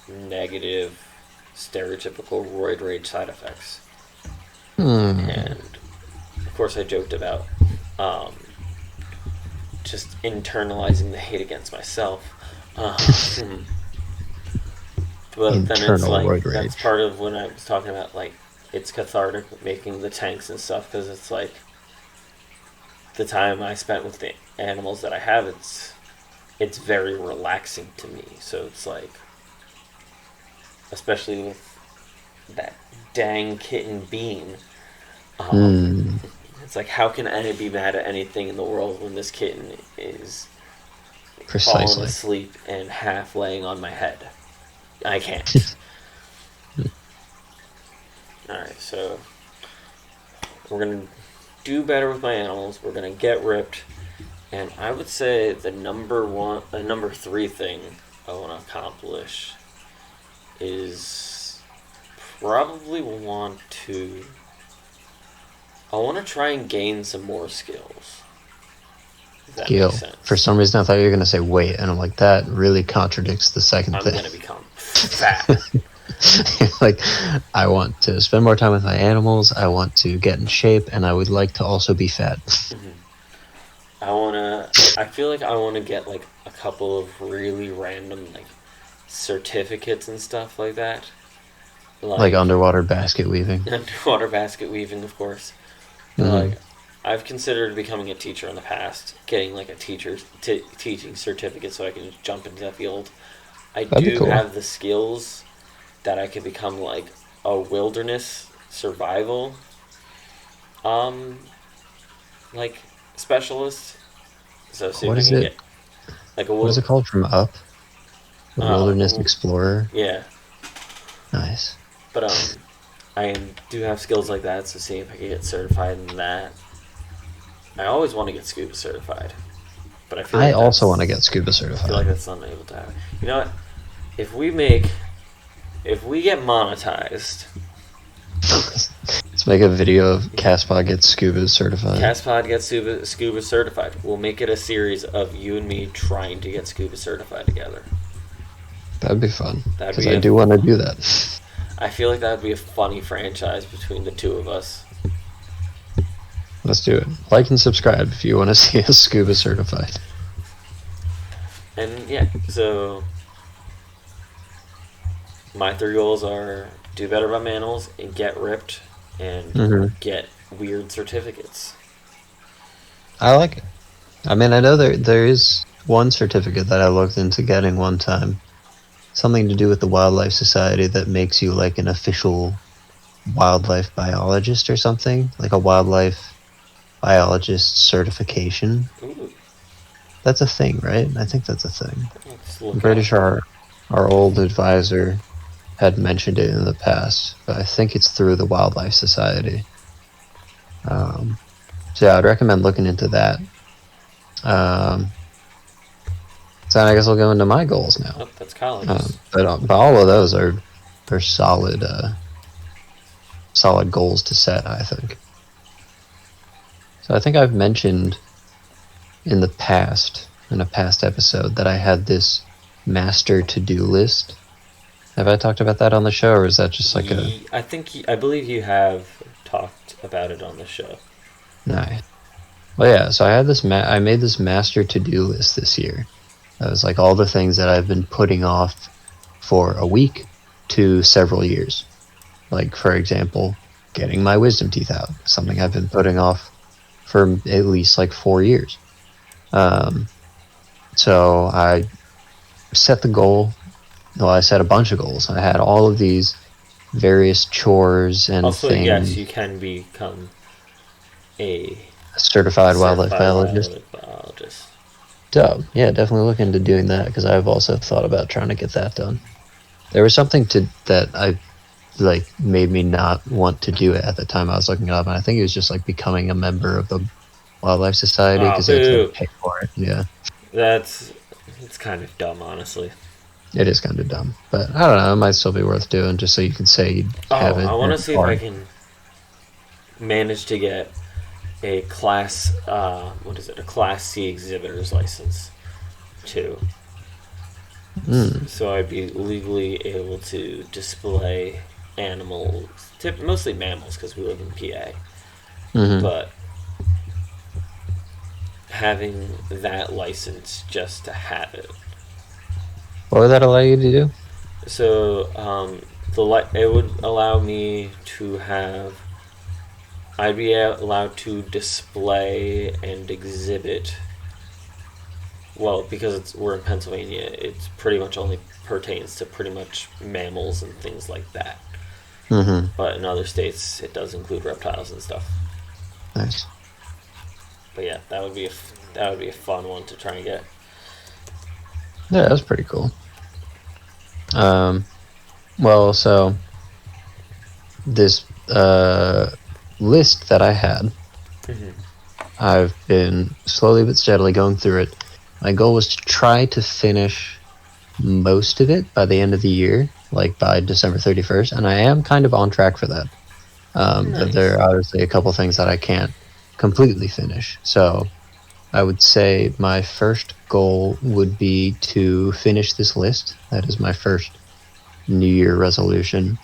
negative, stereotypical roid rage side effects. And of course, I joked about just internalizing the hate against myself. But then it's like that's part of when I was talking about like it's cathartic making the tanks and stuff, because it's like the time I spent with the animals that I have, it's very relaxing to me. So it's like, especially with that dang kitten Bean, it's like, how can I be mad at anything in the world when this kitten is falling asleep and half laying on my head? I can't. Alright, so we're going to do better with my animals. We're going to get ripped. And I would say the number 3 thing I want to accomplish is probably I want to try and gain some more skills. Skill. For some reason, I thought you were going to say weight, and I'm like, that really contradicts the second thing. I'm going to become fat. Like, I want to spend more time with my animals, I want to get in shape, and I would like to also be fat. I feel like I want to get like a couple of really random like certificates and stuff like that. Like underwater basket weaving. Underwater basket weaving, of course. Like, I've considered becoming a teacher in the past, getting like a teaching certificate so I can just jump into that field. That'd do have the skills that I could become like a wilderness survival like specialist. So see what if is I can it? Get like what is it called from Up? A wilderness explorer. Yeah. Nice. But I do have skills like that, so see if I can get certified in that. I always want to get scuba certified, but I feel like I also want to get scuba certified. I feel like that's not able to happen. You know what? If we get monetized, let's make a video of Castpod gets scuba certified. Castpod gets scuba certified. We'll make it a series of you and me trying to get scuba certified together. That'd be fun, because I do want to do that. I feel like that would be a funny franchise between the two of us. Let's do it. Like and subscribe if you want to see us scuba certified. And yeah, so my 3 goals are do better by animals and get ripped and get weird certificates. I like it. I mean, I know there is one certificate that I looked into getting one time. Something to do with the Wildlife Society that makes you like an official wildlife biologist or something. Like a wildlife biologist certification. Ooh. That's a thing, right? I think that's a thing. I'm pretty sure our old advisor had mentioned it in the past, but I think it's through the Wildlife Society. So yeah, I'd recommend looking into that. So I guess I'll go into my goals now. Oh, that's college. But all of those are solid goals to set, I think. So I think I've mentioned in a past episode that I had this master to-do list. Have I talked about that on the show, or is that just like a... I believe you have talked about it on the show. Nice. Well, yeah, so I had this I made this master to-do list this year. That was like all the things that I've been putting off for a week to several years. Like, for example, getting my wisdom teeth out, something I've been putting off for at least like 4 years. So I set the goal. Well, I set a bunch of goals. I had all of these various chores and Also, things. yes, you can become a certified wildlife biologist. So, yeah, definitely look into doing that, because I've also thought about trying to get that done. There was something that I made me not want to do it at the time I was looking it up, and I think it was just like becoming a member of the Wildlife Society, because they had to pay for it. Yeah, it's kind of dumb, honestly. It is kind of dumb, but I don't know. It might still be worth doing, just so you can say you have it. I want to see if I can manage to get a class. What is it? A Class C exhibitor's license, too. So I'd be legally able to display animals, mostly mammals, because we live in PA. But having that license just to have it. What would that allow you to do? So it would allow me to have. I'd be allowed to display and exhibit. Well, because we're in Pennsylvania, it pretty much only pertains to pretty much mammals and things like that. But in other states, it does include reptiles and stuff. Nice. But yeah, that would be a fun one to try and get. Yeah, that's pretty cool. Well, so this list that I had, I've been slowly but steadily going through it. My goal was to try to finish most of it by the end of the year, like by December 31st, and I am kind of on track for that. But there are obviously a couple things that I can't completely finish. So I would say my first goal would be to finish this list. That is my first New Year resolution.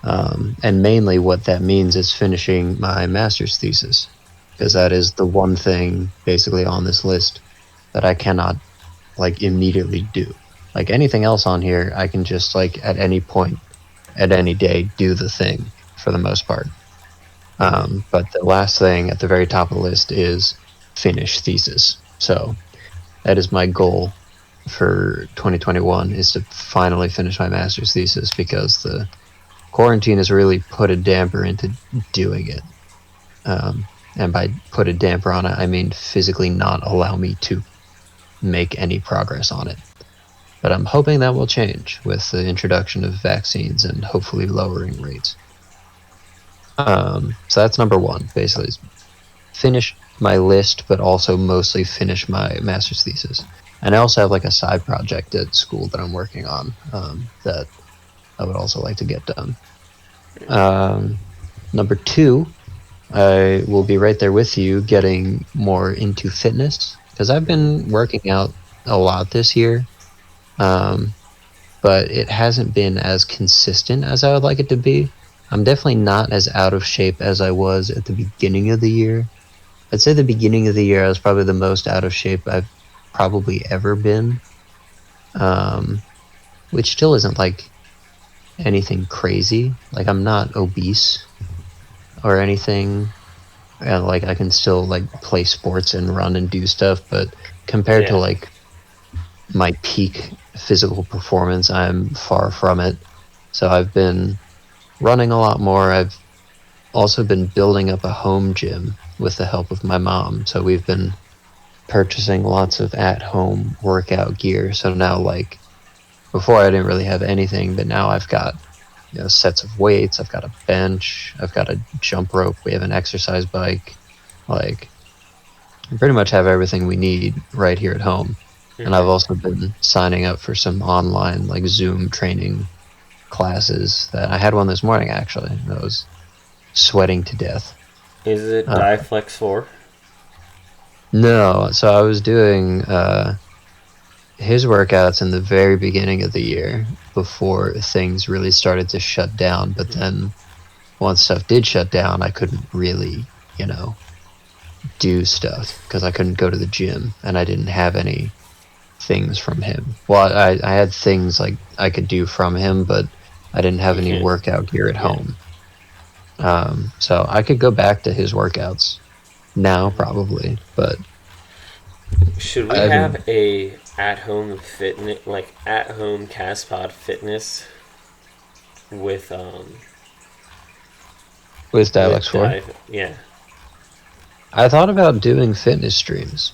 And mainly what that means is finishing my master's thesis, because that is the one thing basically on this list that I cannot immediately do. Like anything else on here, I can just at any point, at any day, do the thing for the most part. But the last thing at the very top of the list is finish thesis. So that is my goal for 2021, is to finally finish my master's thesis, because the quarantine has really put a damper into doing it. And by put a damper on it, I mean physically not allow me to make any progress on it. But I'm hoping that will change with the introduction of vaccines and hopefully lowering rates. So that's number one, basically, is finish my list, but also mostly finish my master's thesis. And I also have a side project at school that I'm working on that I would also like to get done. Number two, I will be right there with you, getting more into fitness, because I've been working out a lot this year, but it hasn't been as consistent as I would like it to be. I'm definitely not as out of shape as I was at the beginning of the year. I'd say the beginning of the year I was probably the most out of shape I've probably ever been, which still isn't anything crazy. I'm not obese or anything, and I can still play sports and run and do stuff, but compared to my peak physical performance, I'm far from it. So I've been running a lot more. I've also been building up a home gym with the help of my mom. So we've been purchasing lots of at-home workout gear. So now, before I didn't really have anything, but now I've got sets of weights, I've got a bench, I've got a jump rope, we have an exercise bike. I pretty much have everything we need right here at home. And I've also been signing up for some online Zoom training classes. That I had one this morning, actually. I was sweating to death. Is it Diflex 4? No, so I was doing his workouts in the very beginning of the year before things really started to shut down. But then once stuff did shut down, I couldn't really, do stuff because I couldn't go to the gym and I didn't have any things from him. Well, I had things like I could do from him, but I didn't have You any can't. workout gear at Yeah. home. So I could go back to his workouts now probably, but Should we I haven't have a at-home fitness, like at-home Castpod fitness with with with Dialects 4. dive? Yeah. I thought about doing fitness streams.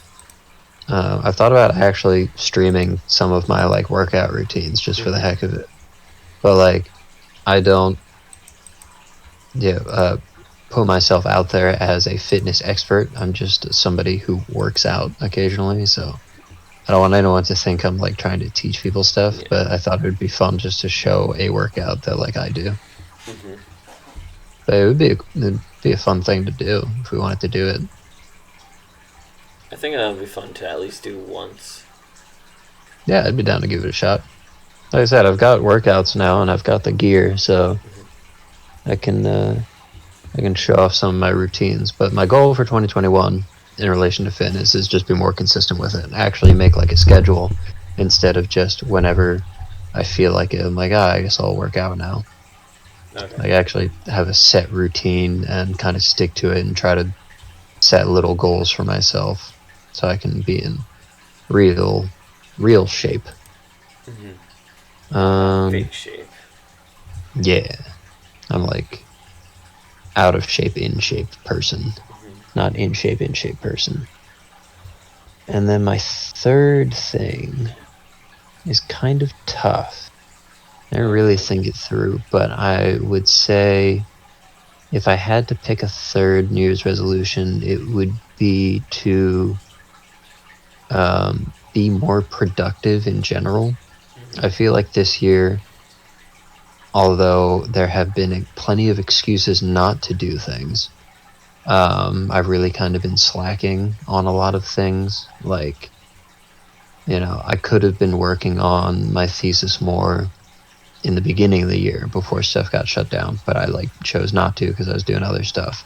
I thought about actually streaming some of my like workout routines just for the heck of it. But like, I don't, put myself out there as a fitness expert. I'm just somebody who works out occasionally, so I don't want anyone to think I'm like trying to teach people stuff. Yeah. But I thought it would be fun just to show a workout that like I do. But it'd be a fun thing to do if we wanted to do it. I think that would be fun to at least do once. Yeah, I'd be down to give it a shot. Like I said, I've got workouts now and I've got the gear, so I can show off some of my routines. But my goal for 2021 in relation to fitness is just be more consistent with it. Actually make like a schedule instead of just whenever I feel like it. I'm like, I guess I'll work out now. Okay. Like actually have a set routine and kind of stick to it and try to set little goals for myself so I can be in real shape. Fake shape. Yeah, I'm like out of shape, in shape person, not in shape person. And then my third thing is kind of tough. I didn't really think it through, but I would say if I had to pick a third New Year's resolution, it would be to be more productive in general. I feel like this year, although there have been plenty of excuses not to do things, I've really kind of been slacking on a lot of things. Like, I could have been working on my thesis more in the beginning of the year before stuff got shut down, but I chose not to because I was doing other stuff.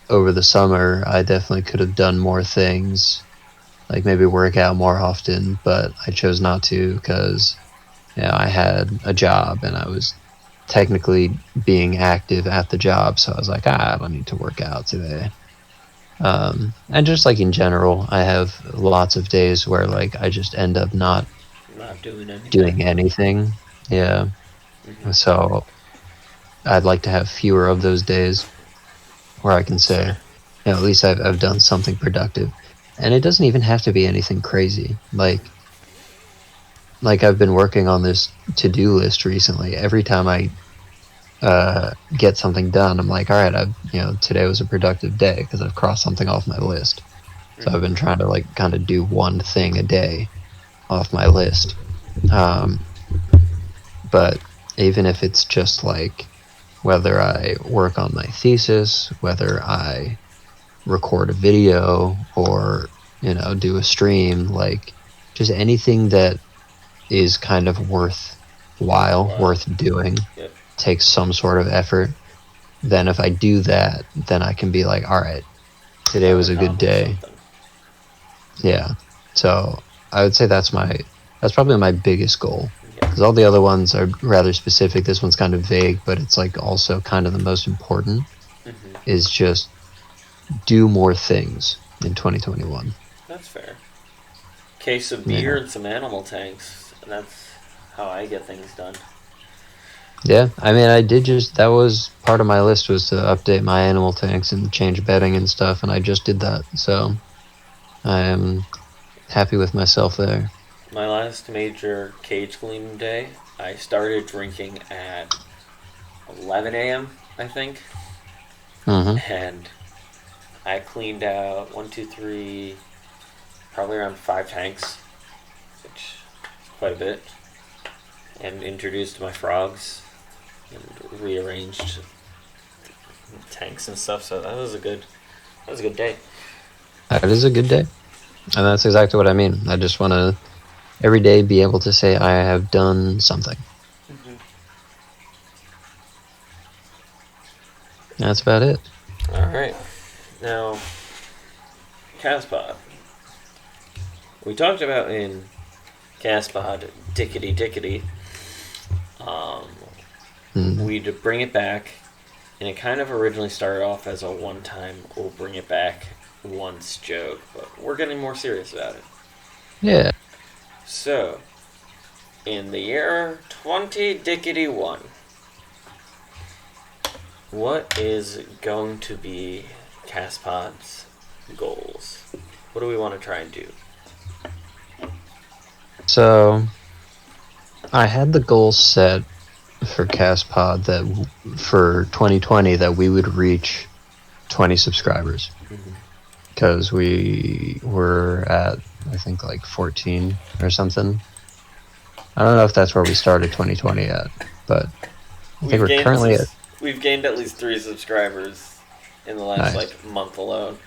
Over the summer, I definitely could have done more things, like maybe work out more often, but I chose not to because I had a job and I was technically being active at the job, so I was like, I don't need to work out today. And just like in general, I have lots of days where like I just end up not doing anything. Yeah. So I'd like to have fewer of those days where I can say, at least I've done something productive. And it doesn't even have to be anything crazy. Like I've been working on this to-do list recently. Every time I get something done, I'm like, all right, today was a productive day because I've crossed something off my list. So I've been trying to kind of do one thing a day off my list. But even if it's just whether I work on my thesis, whether I record a video or do a stream, just anything that is kind of worthwhile, worth doing, takes some sort of effort, then if I do that, then I can be like, all right, today was a good day. Yeah. So I would say that's probably my biggest goal, because all the other ones are rather specific. This one's kind of vague, but it's also kind of the most important, is just do more things in 2021. That's fair. Case of beer and some animal tanks. That's how I get things done. Yeah, I mean, that was part of my list, was to update my animal tanks and change bedding and stuff, and I just did that, so I am happy with myself there. My last major cage cleaning day, I started drinking at 11 a.m., I think. And I cleaned out 1, 2, 3, probably around 5 tanks, which is quite a bit, and introduced my frogs and rearranged tanks and stuff. So that was a good day. That is a good day. And that's exactly what I mean. I just want to every day be able to say I have done something. Mm-hmm. That's about it. All right. Now, Castpod. We talked about in Castpod Dickety. Um, we'd bring it back, and it kind of originally started off as a one-time we'll bring it back once joke, but we're getting more serious about it. Yeah. So, in the year 20Dickety1, what is going to be Castpod's goals? What do we want to try and do? So I had the goal set for Castpod that for 2020 that we would reach 20 subscribers. Because we were at, I think, like 14 or something. I don't know if that's where we started 2020 at, but I think we're currently at... We've gained at least 3 subscribers in the last month alone.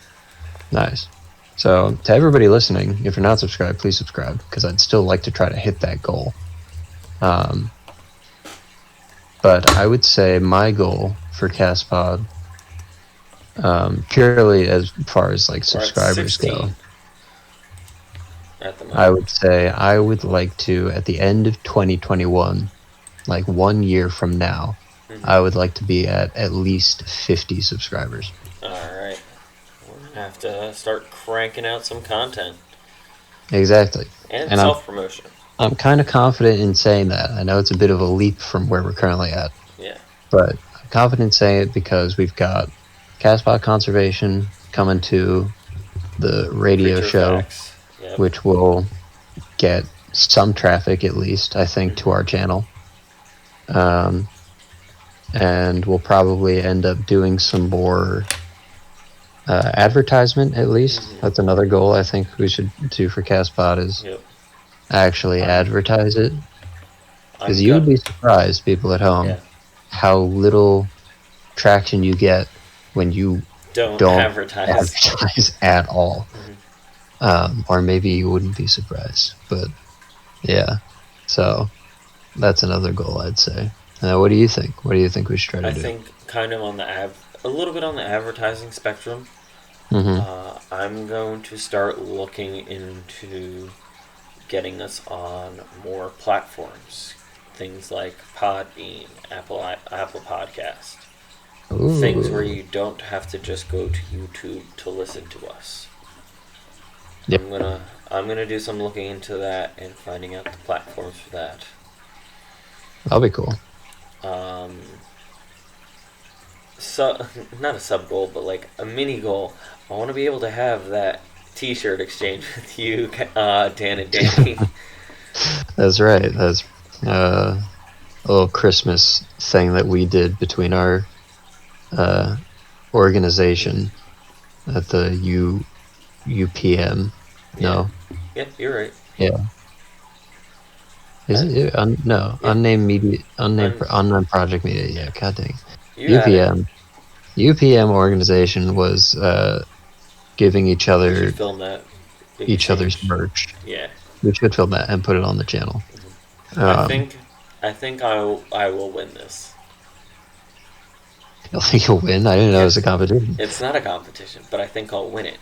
Nice. So to everybody listening, if you're not subscribed, please subscribe, because I'd still like to try to hit that goal. But I would say my goal for Castpod, purely as far as like subscribers go, at the moment. I would say I would like to, at the end of 2021, like 1 year from now, I would like to be at least 50 subscribers. Alright. We're going to have to start cranking out some content. Exactly. And self-promotion. I'm kind of confident in saying that. I know it's a bit of a leap from where we're currently at. Yeah. But I'm confident in saying it because we've got Castpod Conservation coming to the radio show, which will get some traffic at least, I think, to our channel. And we'll probably end up doing some more advertisement at least. That's another goal I think we should do for Castpod is actually advertise it. Because you would be surprised, people at home, how little traction you get when you don't advertise at all. Or maybe you wouldn't be surprised. But yeah, so that's another goal I'd say. What do you think? What do you think we should try to do? I think kind of on a little bit on the advertising spectrum. I'm going to start looking into getting us on more platforms. Things like Podbean, Apple Podcast. Ooh. Things where you don't have to just go to YouTube to listen to us. Yep. I'm gonna do some looking into that and finding out the platforms for that. That'll be cool. So not a sub goal, but like a mini goal. I want to be able to have that T-shirt exchange with you, Dan and Danny. That's right. That's a little Christmas thing that we did between our organization at the UPM. No. Yeah, you're right. Yeah. Is it? No. Yeah. Unnamed media. Unnamed project media. Yeah. God dang. UPM. UPM organization was giving each other other's merch. Yeah. We should film that and put it on the channel. I think I will win this. You think you'll win? I didn't know it was a competition. It's not a competition, but I think I'll win it.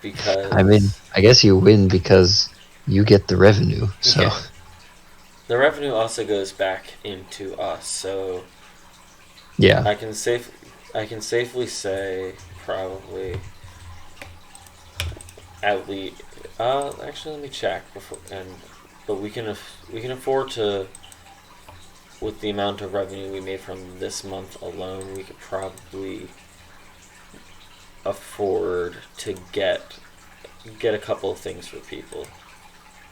Because I mean, I guess you win because you get the revenue. So the revenue also goes back into us. So yeah, I can safely say probably at least. Actually, let me check before. But we can afford to, with the amount of revenue we made from this month alone, we could probably afford to get a couple of things for people.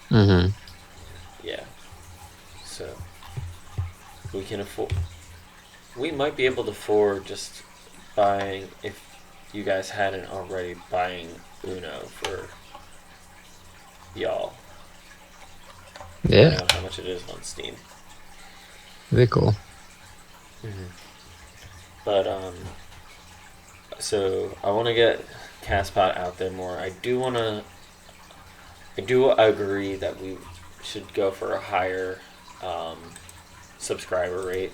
Yeah. So we can afford. We might be able to afford just buying, if you guys hadn't already, buying Uno for y'all. Yeah. I don't know how much it is on Steam. Very cool. But so I want to get Castpod out there more. I do agree that we should go for a higher subscriber rate.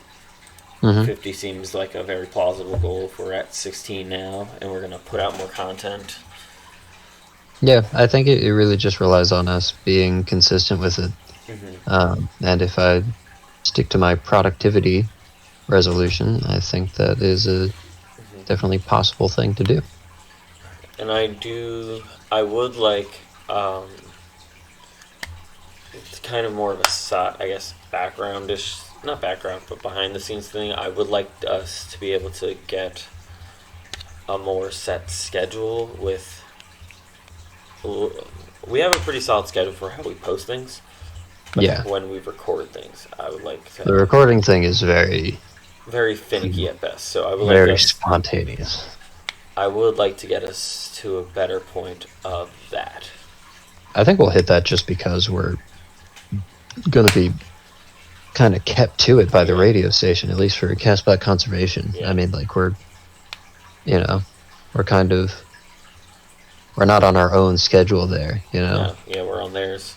50 seems like a very plausible goal if we're at 16 now and we're going to put out more content. Yeah, I think it really just relies on us being consistent with it. And if I stick to my productivity resolution, I think that is a definitely possible thing to do. And I would like, it's kind of more of a, I guess, backgroundish, not background, but behind the scenes thing. I would like us to be able to get a more set schedule with, we have a pretty solid schedule for how we post things. But when we record things, I would like to. The recording thing is very finicky at best. So I would very spontaneous. I would like to get us to a better point of that. I think we'll hit that just because we're going to be kind of kept to it by the radio station, at least for Castpod Conservation. I mean, like we're not on our own schedule there, Yeah, we're on theirs.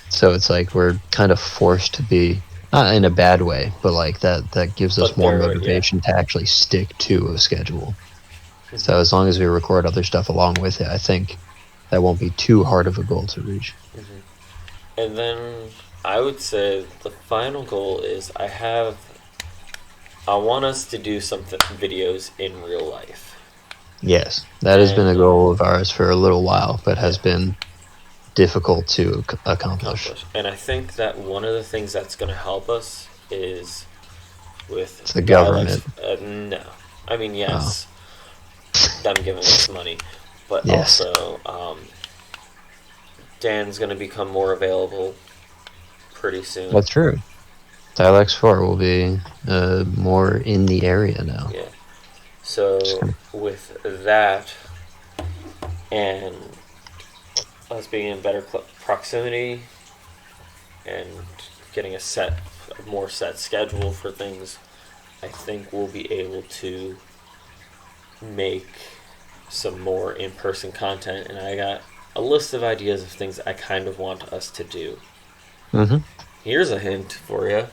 So it's like we're kind of forced to be, not in a bad way, but like that gives us more motivation to actually stick to a schedule. So as long as we record other stuff along with it, I think that won't be too hard of a goal to reach. And then I would say the final goal is I want us to do some videos in real life. Yes, that has been a goal of ours for a little while, but has been difficult to accomplish. And I think that one of the things that's going to help us is with the government. No, I mean yes, them giving us money, but also Dan's going to become more available pretty soon. That's true. Dialects 4 will be more in the area now. Yeah. So with that and us being in better proximity and getting a more set schedule for things, I think we'll be able to make some more in-person content. And I got a list of ideas of things I kind of want us to do. Here's a hint for you.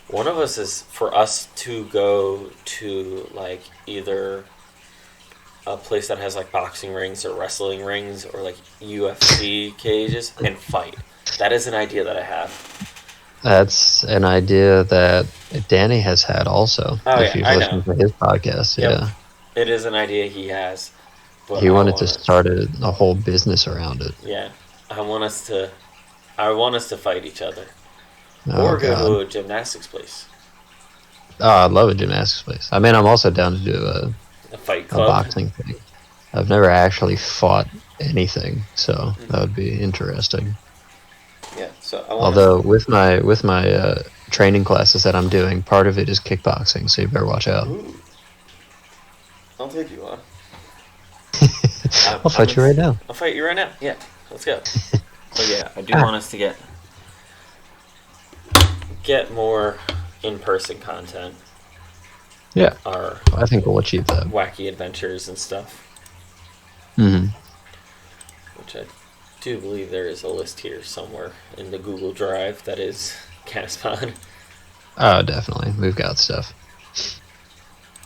One of us is for us to go to like either a place that has like boxing rings or wrestling rings or like UFC cages and fight. That is an idea that I have. That's an idea that Danny has had also. If you've listened to his podcast, it is an idea he has. But he wanted to start a whole business around it. Yeah, I want us to fight each other. Or go to a gymnastics place. Oh, I love a gymnastics place. I mean, I'm also down to do a fight club. A boxing thing. I've never actually fought anything, so that would be interesting. Yeah. So although with my training classes that I'm doing, part of it is kickboxing, so you better watch out. Ooh. I'll take you on. I'll fight you right now. I'll fight you right now. Yeah, let's go. So yeah, I do want us to get more in-person content. Yeah, I think we'll achieve that. Wacky adventures and stuff. Which I do believe there is a list here somewhere in the Google Drive that is Castpod. Oh, definitely. We've got stuff.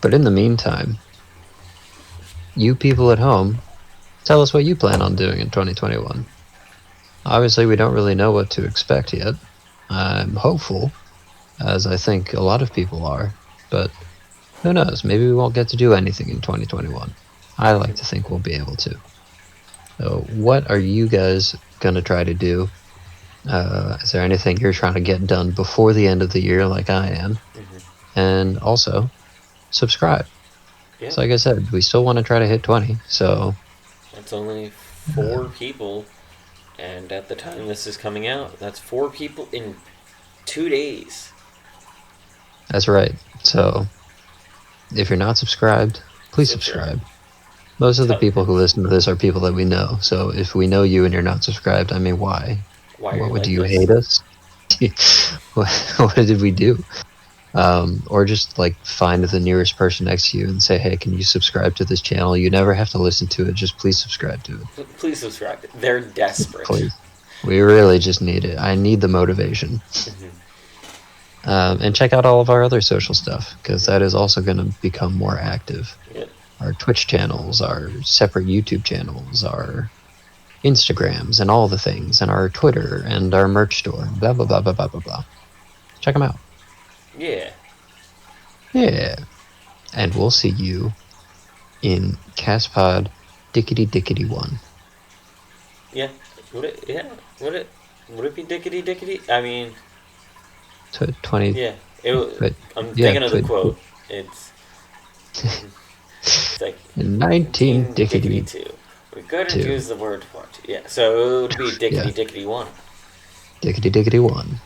But in the meantime, you people at home, tell us what you plan on doing in 2021. Obviously, we don't really know what to expect yet. I'm hopeful, as I think a lot of people are, but who knows? Maybe we won't get to do anything in 2021. I like to think we'll be able to. So what are you guys going to try to do? Is there anything you're trying to get done before the end of the year like I am? And also, subscribe. Yeah. So like I said, we still want to try to hit 20, so... That's only 4 people, and at the time this is coming out, that's 4 people in 2 days. That's right. So, if you're not subscribed, please subscribe. Most of the people who listen to this are people that we know, so if we know you and you're not subscribed, I mean, why? What would you hate us? What did we do? Or just like find the nearest person next to you and say, hey, can you subscribe to this channel? You never have to listen to it, just please subscribe to it. Please subscribe. They're desperate. Please. We really just need it. I need the motivation. And check out all of our other social stuff, because that is also going to become more active. Yep. Our Twitch channels, our separate YouTube channels, our Instagrams, and all the things, and our Twitter, and our merch store, blah, blah, blah, blah, blah, blah, blah. Check them out. Yeah. Yeah. And we'll see you in Castpod Dickety 1. Yeah. Would it be Dickety? I mean, 20. yeah. I'm yeah, thinking of the quote. It's like 19 Dickety. 2. We couldn't use the word what. Yeah. So it would be Dickety 1. Dickety 1.